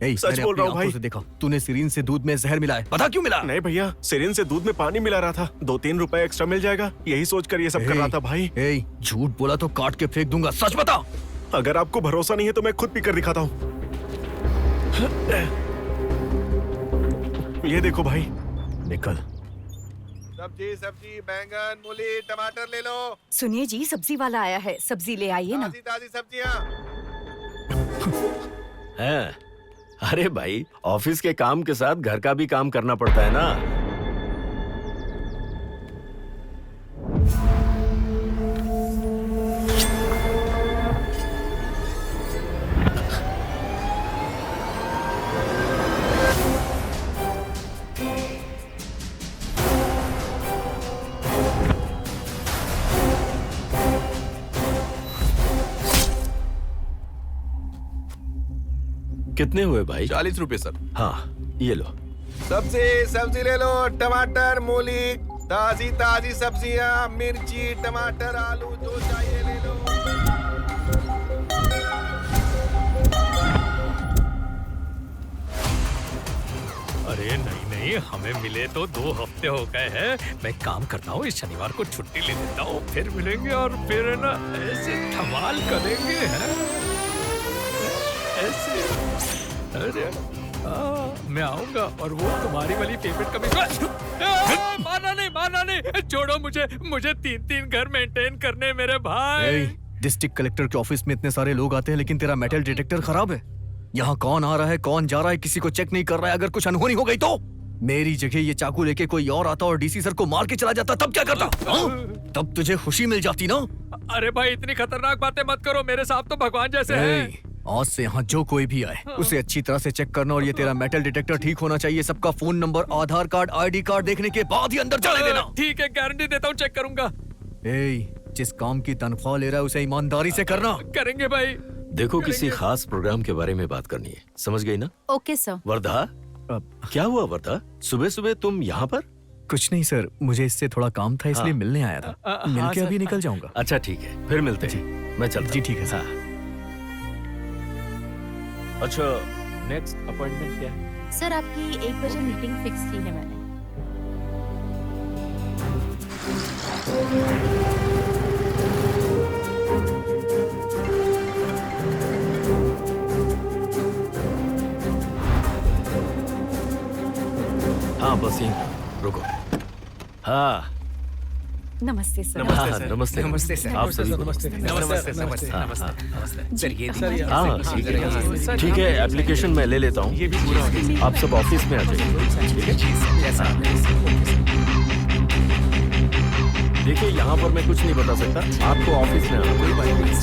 सच बोल रहा हूँ भाई। देखा तूने सिरिन से दूध में जहर मिलाया, पता क्यों मिला? नहीं भैया, सिरिन से दूध में पानी मिला रहा था। 2-3 रुपए एक्स्ट्रा मिल जाएगा, यही सोचकर ये सब कर रहा था भाई। झूठ बोला तो काट के फेंक दूंगा, सच बता। अगर आपको भरोसा नहीं है तो मैं खुद पीकर दिखाता हूँ। ये देखो भाई। निकल। सब्जी, बैंगन, मूली, टमाटर ले लो। सुनिए जी, सब्जी वाला आया है, सब्जी ले आइए ना। ताजी सब्जियाँ। हैं? अरे भाई, ऑफिस के काम के साथ घर का भी काम करना पड़ता है ना। कितने हुए भाई? 40 रुपए सर। हाँ, ये लो। सब्जी ले लो। टमाटर, मूली, ताजी सब्जियाँ, मिर्ची, टमाटर, आलू, जो चाहिए ले लो। अरे नहीं, हमें मिले तो 2 हफ्ते हो गए हैं। मैं काम करता हूँ, इस शनिवार को छुट्टी ले लेता हूँ, फिर मिलेंगे और फिर है ना ऐसे धमाल करेंगे, हैं? ऐसे। अरे मैं आऊंगा और वो तुम्हारी वाली पेमेंट कभी मारना नहीं, छोड़ो मुझे 3 घर मेंटेन करने मेरे भाई। डिस्ट्रिक्ट कलेक्टर के ऑफिस में इतने सारे लोग आते हैं, लेकिन तेरा मेटल डिटेक्टर खराब है। यहाँ कौन आ रहा है, कौन जा रहा है, किसी को चेक नहीं कर रहा है। अगर कुछ अनहोनी हो गई तो मेरी जगह ये चाकू लेके कोई और आता और डीसी सर को मार के चला जाता, तब क्या करता? तब तुझे खुशी मिल जाती ना। अरे भाई, इतनी खतरनाक बातें मत करो, मेरे साथ तो भगवान जैसे हैं। आज से यहाँ जो कोई भी आए उसे अच्छी तरह से चेक करना, और ये तेरा मेटल डिटेक्टर ठीक होना चाहिए। सबका फोन नंबर, आधार कार्ड, ID कार्ड देखने के बाद ही अंदर जाने देना। ठीक है, गारंटी देता हूँ, चेक करूंगा। जिस काम की तनख्वाह ले रहा है उसे ईमानदारी से करना। करेंगे भाई। देखो, किसी खास प्रोग्राम के बारे में बात करनी है, समझ गई ना? Okay sir. वर्धा, क्या हुआ वर्धा? सुबह तुम यहाँ पर? कुछ नहीं सर, मुझे इससे थोड़ा काम था, इसलिए मिलने आया था। मिलके अभी निकल जाऊंगा। अच्छा ठीक है, फिर मिलते हैं। मैं चलता। जी ठीक है सर। अच्छा, नेक्स्ट अपॉइंटमेंट क्या है? सर, आपकी 1 बजे मीटिंग फिक्स की है मैंने। हाँ बस यहीं रुको। हाँ नमस्ते सर। नमस्ते सर। आप सभी को नमस्ते। हाँ ठीक है, एप्लीकेशन मैं ले लेता हूँ। आप सब ऑफिस में आ जाइए। देखिए, यहाँ पर मैं कुछ नहीं बता सकता, आपको ऑफिस में आना। कोई बात नहीं।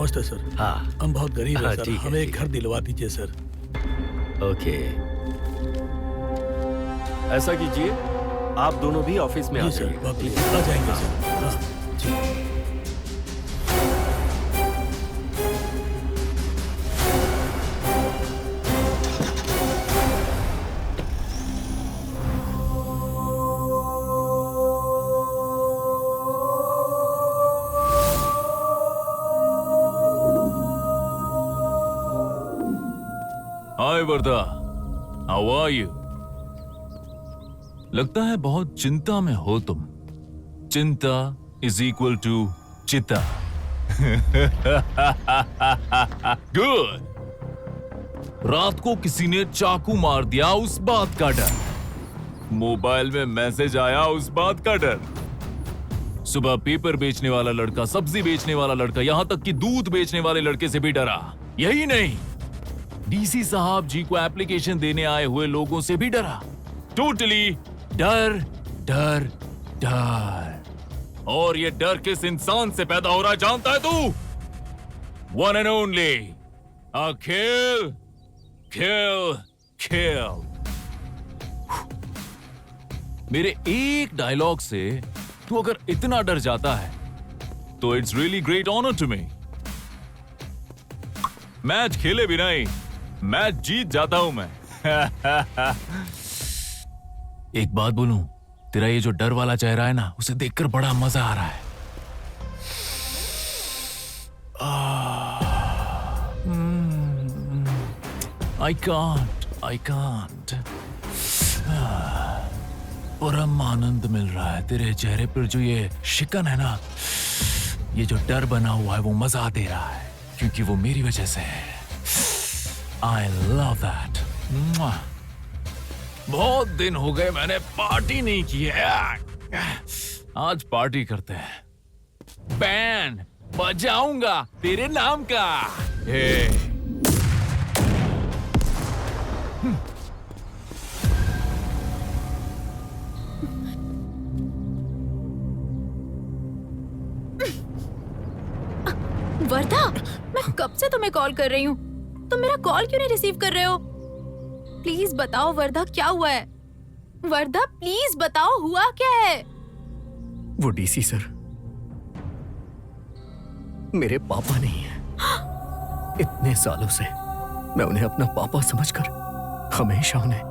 नमस्ते सर। हाँ हम बहुत गरीब हैं सर, ठीक है, हमें एक ठीक घर दिलवा दीजिए सर। ओके, ऐसा कीजिए, आप दोनों भी ऑफिस में आ जी सर, जाइए। बहुत प्लीज आ जाएंगे सर। हाँ, जी। हाय वर्धा, हाउ आर यू? लगता है बहुत चिंता में हो तुम। चिंता इज इक्वल टू चिता। गुड। रात को किसी ने चाकू मार दिया, उस बात का डर। मोबाइल में मैसेज आया, उस बात का डर। सुबह पेपर बेचने वाला लड़का, सब्जी बेचने वाला लड़का, यहां तक कि दूध बेचने वाले लड़के से भी डरा। यही नहीं, डीसी साहब जी को एप्लीकेशन देने आए हुए लोगों से भी डरा। टोटली डर डर डर। और ये डर किस इंसान से पैदा हो रहा है जानता है तू? वन एंड ओनली अखिल। किल किल। मेरे एक डायलॉग से तू अगर इतना डर जाता है तो it's really great honour to me. Match खेले भी नहीं, मैच जीत जाता हूं मैं। एक बात बोलूं, तेरा ये जो डर वाला चेहरा है ना, उसे देखकर बड़ा मजा आ रहा है। I can't. परम आनंद मिल रहा है तेरे चेहरे पर। जो ये शिकन है ना, ये जो डर बना हुआ है, वो मजा दे रहा है, क्योंकि वो मेरी वजह से है। I love that. बहुत दिन हो गए मैंने पार्टी नहीं की है। आज पार्टी करते हैं। बैंड बजाऊंगा तेरे नाम का। वर्धा, मैं कब से तुम्हें कॉल कर रही हूँ, तुम मेरा कॉल क्यों नहीं रिसीव कर रहे हो? प्लीज बताओ वर्धा, क्या हुआ है? वर्धा प्लीज बताओ, हुआ क्या है? वो डीसी सर मेरे पापा नहीं है। इतने सालों से मैं उन्हें अपना पापा समझकर हमेशा उन्हें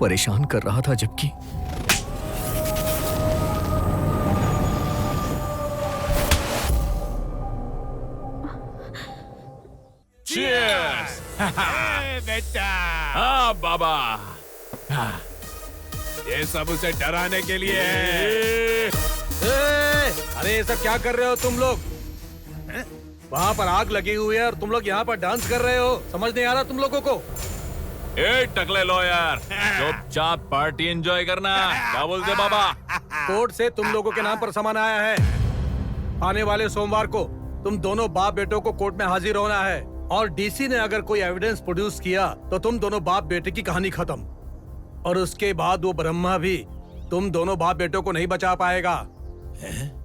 परेशान कर रहा था, जबकि Cheers! बेटा। हाँ बाबा। ये सब उसे डराने के लिए है। अरे ये सब क्या कर रहे हो तुम लोग? वहाँ पर आग लगी हुई है और तुम लोग यहाँ पर डांस कर रहे हो। समझ नहीं आ रहा तुम लोगों को? ए टकले लॉयर, चुपचाप पार्टी एंजॉय करना। क्या बोलते बाबा? कोर्ट से तुम लोगों के नाम पर सामान आया है। आने वाले सोमवार को तुम दोनों बाप बेटों को कोर्ट में हाजिर होना है, और डीसी ने अगर कोई एविडेंस प्रोड्यूस किया तो तुम दोनों बाप बेटे की कहानी खत्म। और उसके बाद वो ब्रह्मा भी तुम दोनों बाप बेटों को नहीं बचा पाएगा।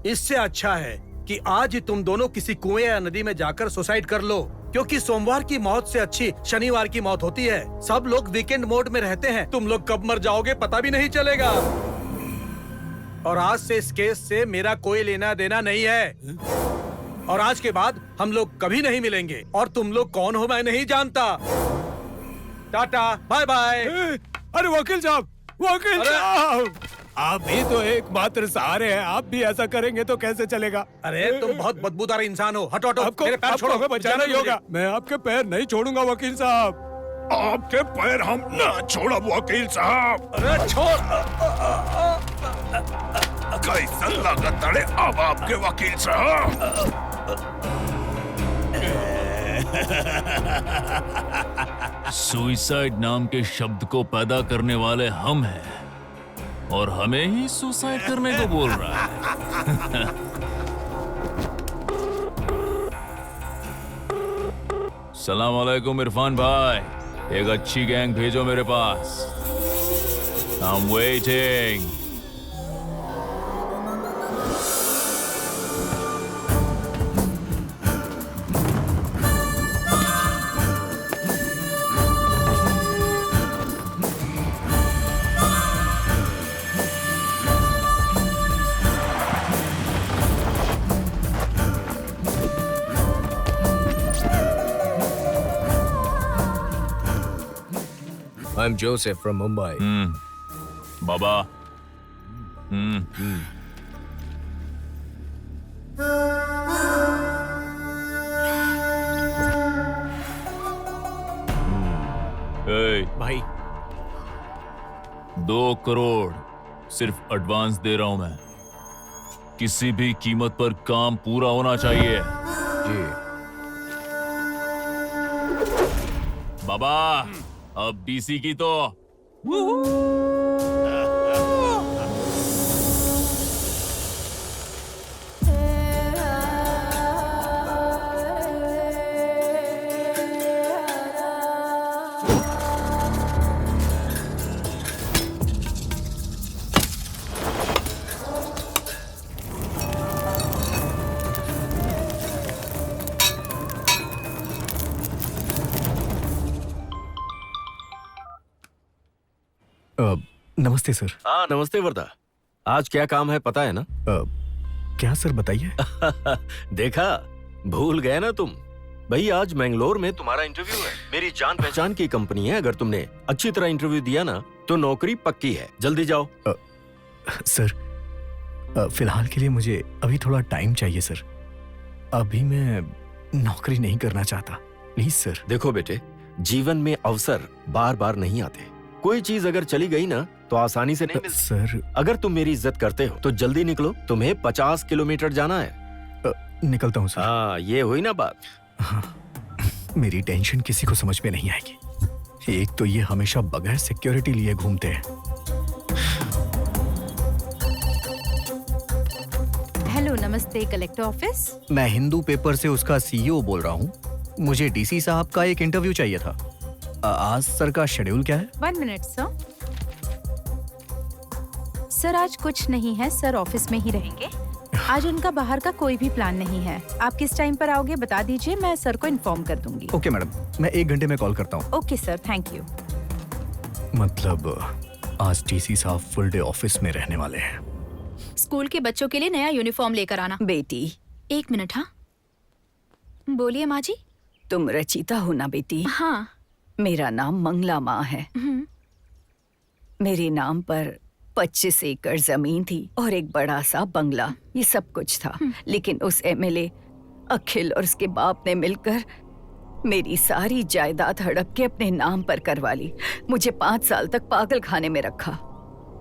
इससे अच्छा है कि आज ही तुम दोनों किसी कुएं या नदी में जाकर सुसाइड कर लो, क्योंकि सोमवार की मौत से अच्छी शनिवार की मौत होती है। सब लोग वीकेंड मोड में रहते हैं, तुम लोग कब मर जाओगे पता भी नहीं चलेगा। और आज से इस केस से मेरा कोई लेना देना नहीं है, और आज के बाद हम लोग कभी नहीं मिलेंगे। और तुम लोग कौन हो मैं नहीं जानता। Tata, bye bye. अरे वकील साहब, वकील साहब, आप भी तो एकमात्र सहारे हैं। आप भी ऐसा करेंगे तो कैसे चलेगा? अरे तुम बहुत बदबूदार इंसान हो। हटो हटो, आपको मेरे पैर छोड़ो। हमें बचाना ही होगा। मैं आपके पैर नहीं छोड़ूंगा वकील साहब। आपके पैर हम ना छोड़ो वकील साहब। अरे छोड़। कैसा लागत अड़े अब आपके वकील साहब? सुइसाइड नाम के शब्द को पैदा करने वाले हम हैं, और हमें ही सुसाइड करने को बोल रहा है। सलाम अलैकुम इरफान भाई, एक अच्छी गैंग भेजो मेरे पास। I'm waiting. I am Joseph from Mumbai. बाबा। भाई 2 करोड़ सिर्फ एडवांस दे रहा हूं मैं। किसी भी कीमत पर काम पूरा होना चाहिए। जी बाबा, अब डीसी की तो नमस्ते सर। हाँ नमस्ते वर्धा। आज क्या काम है पता है ना? क्या सर बताइए। देखा, भूल गए ना तुम। भाई आज मैंगलोर में तुम्हारा इंटरव्यू है। मेरी जान पहचान की कंपनी है। अगर तुमने अच्छी तरह इंटरव्यू दिया ना तो नौकरी पक्की है। जल्दी जाओ। सर फिलहाल के लिए मुझे अभी थोड़ा टाइम चाहिए सर। अभी मैं नौकरी नहीं करना चाहता, प्लीज सर। देखो बेटे, जीवन में अवसर बार बार नहीं आते। कोई चीज अगर चली गई ना तो आसानी से नहीं मिलती। सर अगर तुम मेरी इज्जत करते हो तो जल्दी निकलो। तुम्हें 50 किलोमीटर जाना है। निकलता हूँ सर। हाँ, ये हुई ना बात। हाँ, मेरी टेंशन किसी को समझ में नहीं आएगी। एक तो ये हमेशा बगैर सिक्योरिटी लिए घूमते हैं। हेलो, नमस्ते कलेक्टर ऑफिस। मैं हिंदू पेपर से उसका सीईओ बोल रहा हूँ। मुझे डीसी साहब का एक इंटरव्यू चाहिए था। आज सर का शेड्यूल क्या है? 1 मिनट सर। सर आज कुछ नहीं है, सर ऑफिस में ही रहेंगे। आज उनका बाहर का कोई भी प्लान नहीं है। आप किस टाइम पर आओगे बता दीजिए, मैं सर को इन्फॉर्म कर दूंगी। ओके मैडम, मैं 1 घंटे में कॉल करता हूँ। Okay sir, thank you. मतलब आज डीसी साहब फुल डे ऑफिस में रहने वाले हैं। स्कूल के बच्चों के लिए नया यूनिफॉर्म लेकर आना। बेटी 1 मिनट। हाँ बोलिए माँ जी। तुम रचिता हो ना बेटी? हाँ। मेरा नाम मंगला माँ है। मेरे नाम पर 25 एकड़ जमीन थी और एक बड़ा सा बंगला, ये सब कुछ था। लेकिन उस एमएलए अखिल और उसके बाप ने मिलकर मेरी सारी जायदाद हड़प के अपने नाम पर करवा ली। मुझे 5 साल तक पागल खाने में रखा।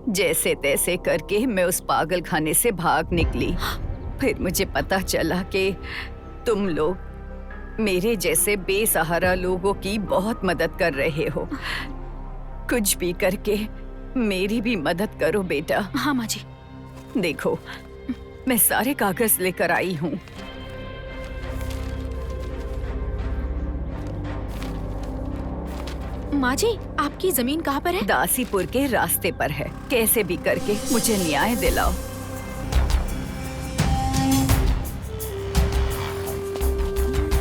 जैसे तैसे करके मैं उस पागल खाने से भाग निकली। फिर मुझे पता चला कि तुम लोग मेरे जैसे बेसहारा लोगों की बहुत मदद कर रहे हो। कुछ भी करके मेरी भी मदद करो बेटा। हाँ माँ जी। देखो, मैं सारे कागज लेकर आई हूँ। माँ जी, आपकी जमीन कहाँ पर है? दासीपुर के रास्ते पर है। कैसे भी करके मुझे न्याय दिलाओ।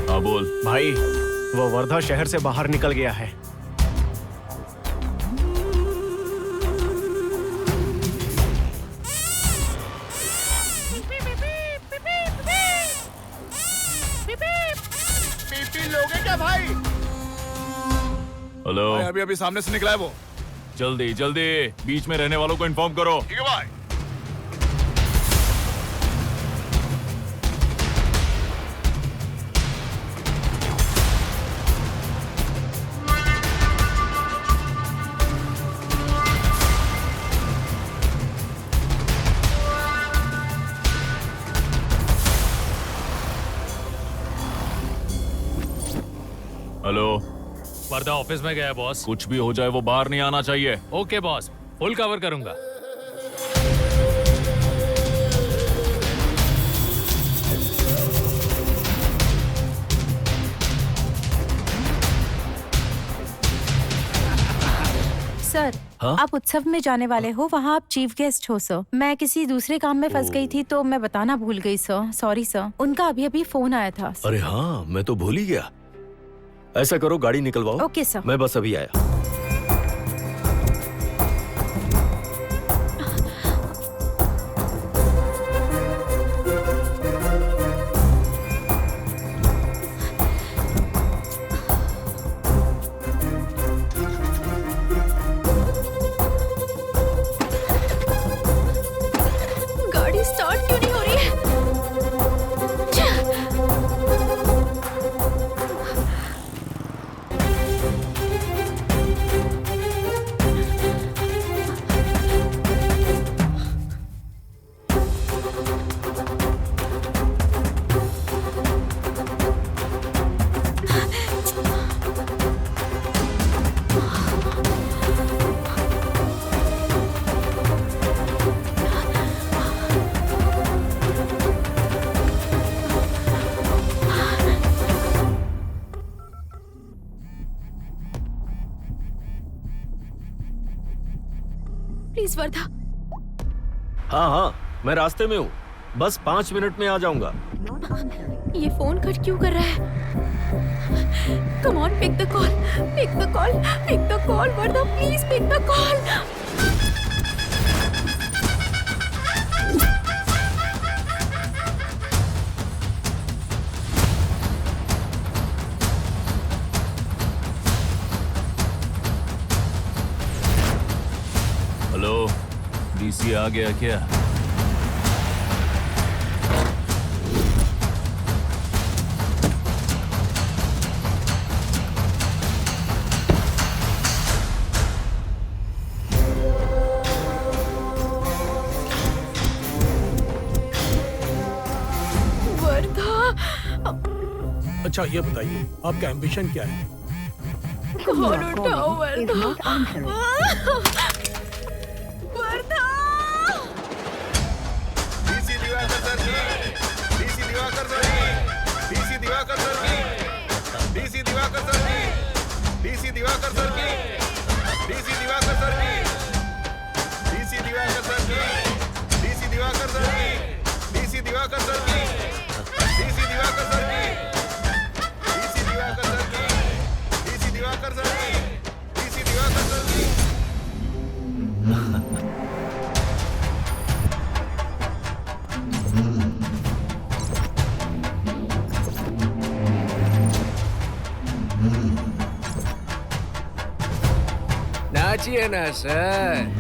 हाँ बोल भाई, वो वर्धा शहर से बाहर निकल गया है। लोगे क्या भाई? हेलो, अभी अभी सामने से निकला है वो। जल्दी जल्दी बीच में रहने वालों को इन्फॉर्म करो। ठीक है भाई। हेलो, वर्धा ऑफिस में गया है बॉस। कुछ भी हो जाए वो बाहर नहीं आना चाहिए। ओके बॉस, फुल कवर करूंगा। सर हाँ? आप उत्सव में जाने वाले हो, वहाँ आप चीफ गेस्ट हो सर। मैं किसी दूसरे काम में फंस गई थी तो मैं बताना भूल गई सर। Sorry sir. उनका अभी अभी फोन आया था। अरे हाँ, मैं तो भूल ही गया। ऐसा करो, गाड़ी निकलवाओ। Okay sir. मैं बस अभी आया। प्लीज वर्धा। हाँ हाँ, मैं रास्ते में हूँ, बस 5 मिनट में आ जाऊंगा। ये फोन कट क्यों कर रहा है? Come on, pick the call, pick the call, pick the call Wardha, please pick the call. Hello, DC आ गया क्या? अच्छा ये बताइए आपका एम्बिशन क्या है? कॉल उठाओ वर्धा। वर्धा। डीसी दिवाकर सर जी, डीसी दिवाकर सर जी, डीसी दिवाकर सर जी, डीसी दिवाकर सर जी, डीसी दिवाकर सर जी, डीसी दिवाकर सर जी, डीसी दिवाकर सर जी, डीसी दिवाकर सर जी, डीसी दिवाकर सर जी, डीसी दिवाकर सर जी, डीसी दिवाकर सर जी, डीसी दिवाकर सर जी, डीसी दिवाकर सर जी। नाचिए ना सर।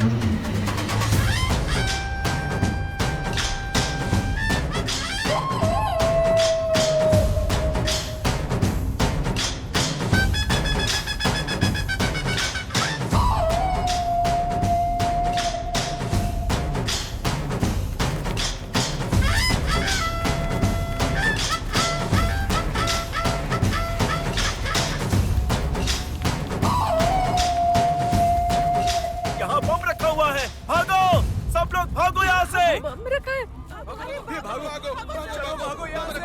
यहाँ बम रखा हुआ है, भागो सब लोग, भागो यहाँ से। बम रखा है। भागो भागो चलो भागो यहाँ से।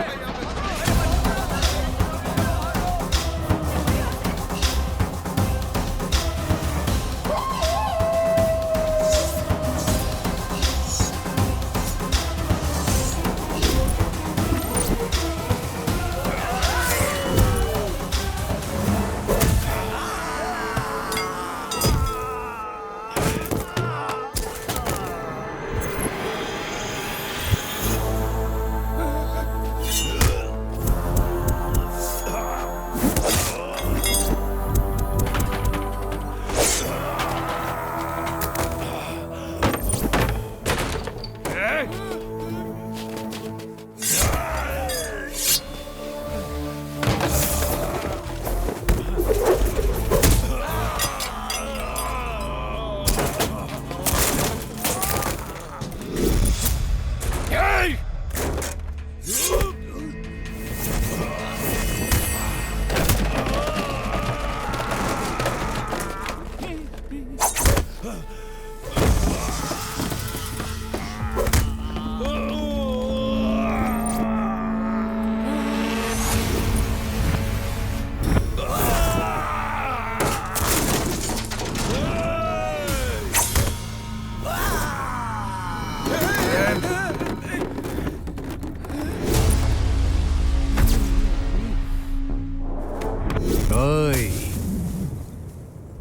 ओए,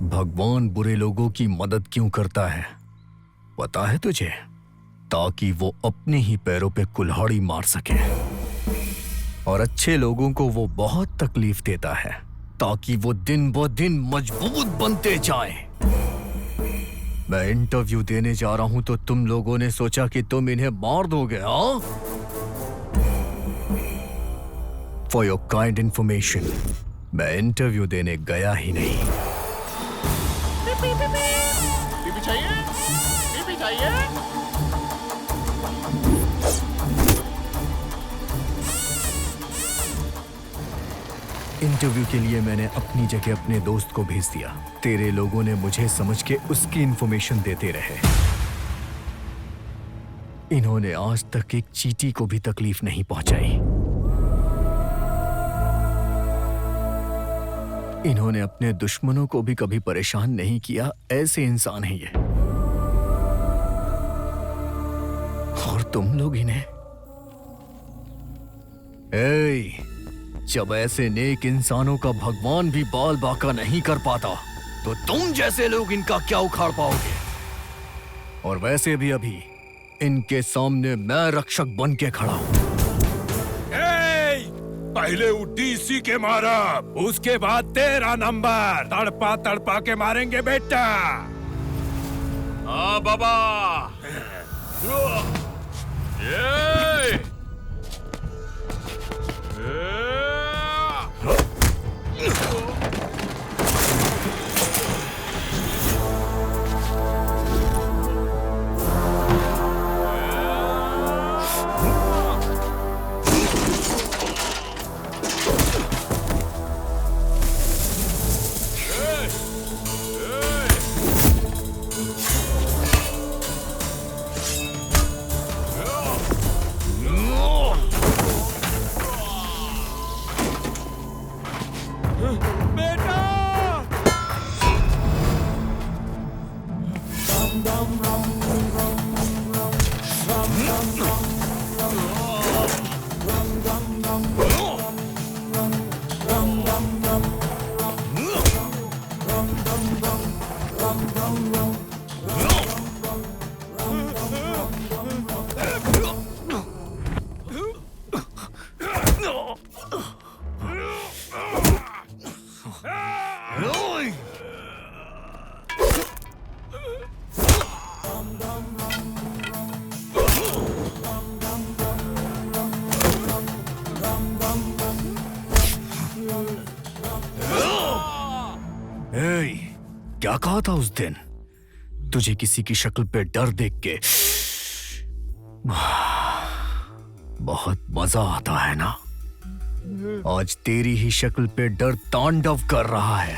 भगवान बुरे लोगों की मदद क्यों करता है पता है तुझे? ताकि वो अपने ही पैरों पे कुल्हाड़ी मार सके। और अच्छे लोगों को वो बहुत तकलीफ देता है ताकि वो दिन ब दिन मजबूत बनते जाएं। मैं इंटरव्यू देने जा रहा हूं तो तुम लोगों ने सोचा कि तुम इन्हें मार दोगे, हाँ? फॉर योर काइंड इंफॉर्मेशन, मैं इंटरव्यू देने गया ही नहीं। बीबी चाहिए? बीबी चाहिए? इंटरव्यू के लिए मैंने अपनी जगह अपने दोस्त को भेज दिया। तेरे लोगों ने मुझे समझ के उसकी इंफॉर्मेशन देते रहे। इन्होंने आज तक एक चींटी को भी तकलीफ नहीं पहुंचाई। इन्होंने अपने दुश्मनों को भी कभी परेशान नहीं किया। ऐसे इंसान हैं ये। और तुम लोग इन्हें जब ऐसे नेक इंसानों का भगवान भी बाल बांका नहीं कर पाता तो तुम जैसे लोग इनका क्या उखाड़ पाओगे। और वैसे भी अभी इनके सामने मैं रक्षक बन के खड़ा हूं। पहले वो डीसी के मारा, उसके बाद तेरा नंबर। तड़पा तड़पा के मारेंगे बेटा। हाँ बाबा। क्या कहा था उस दिन? तुझे किसी की शक्ल पे डर देख के बहुत मजा आता है ना? आज तेरी ही शक्ल पे डर तांडव कर रहा है।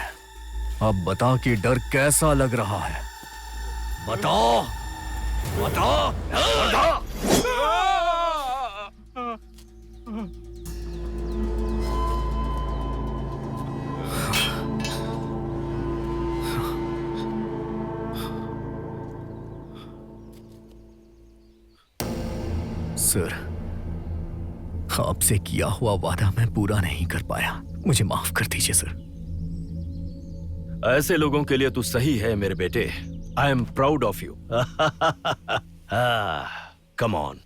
अब बता कि डर कैसा लग रहा है। बता बता, बता। सर, आपसे किया हुआ वादा मैं पूरा नहीं कर पाया, मुझे माफ कर दीजिए सर। ऐसे लोगों के लिए तू सही है मेरे बेटे। I am proud of you. Come on,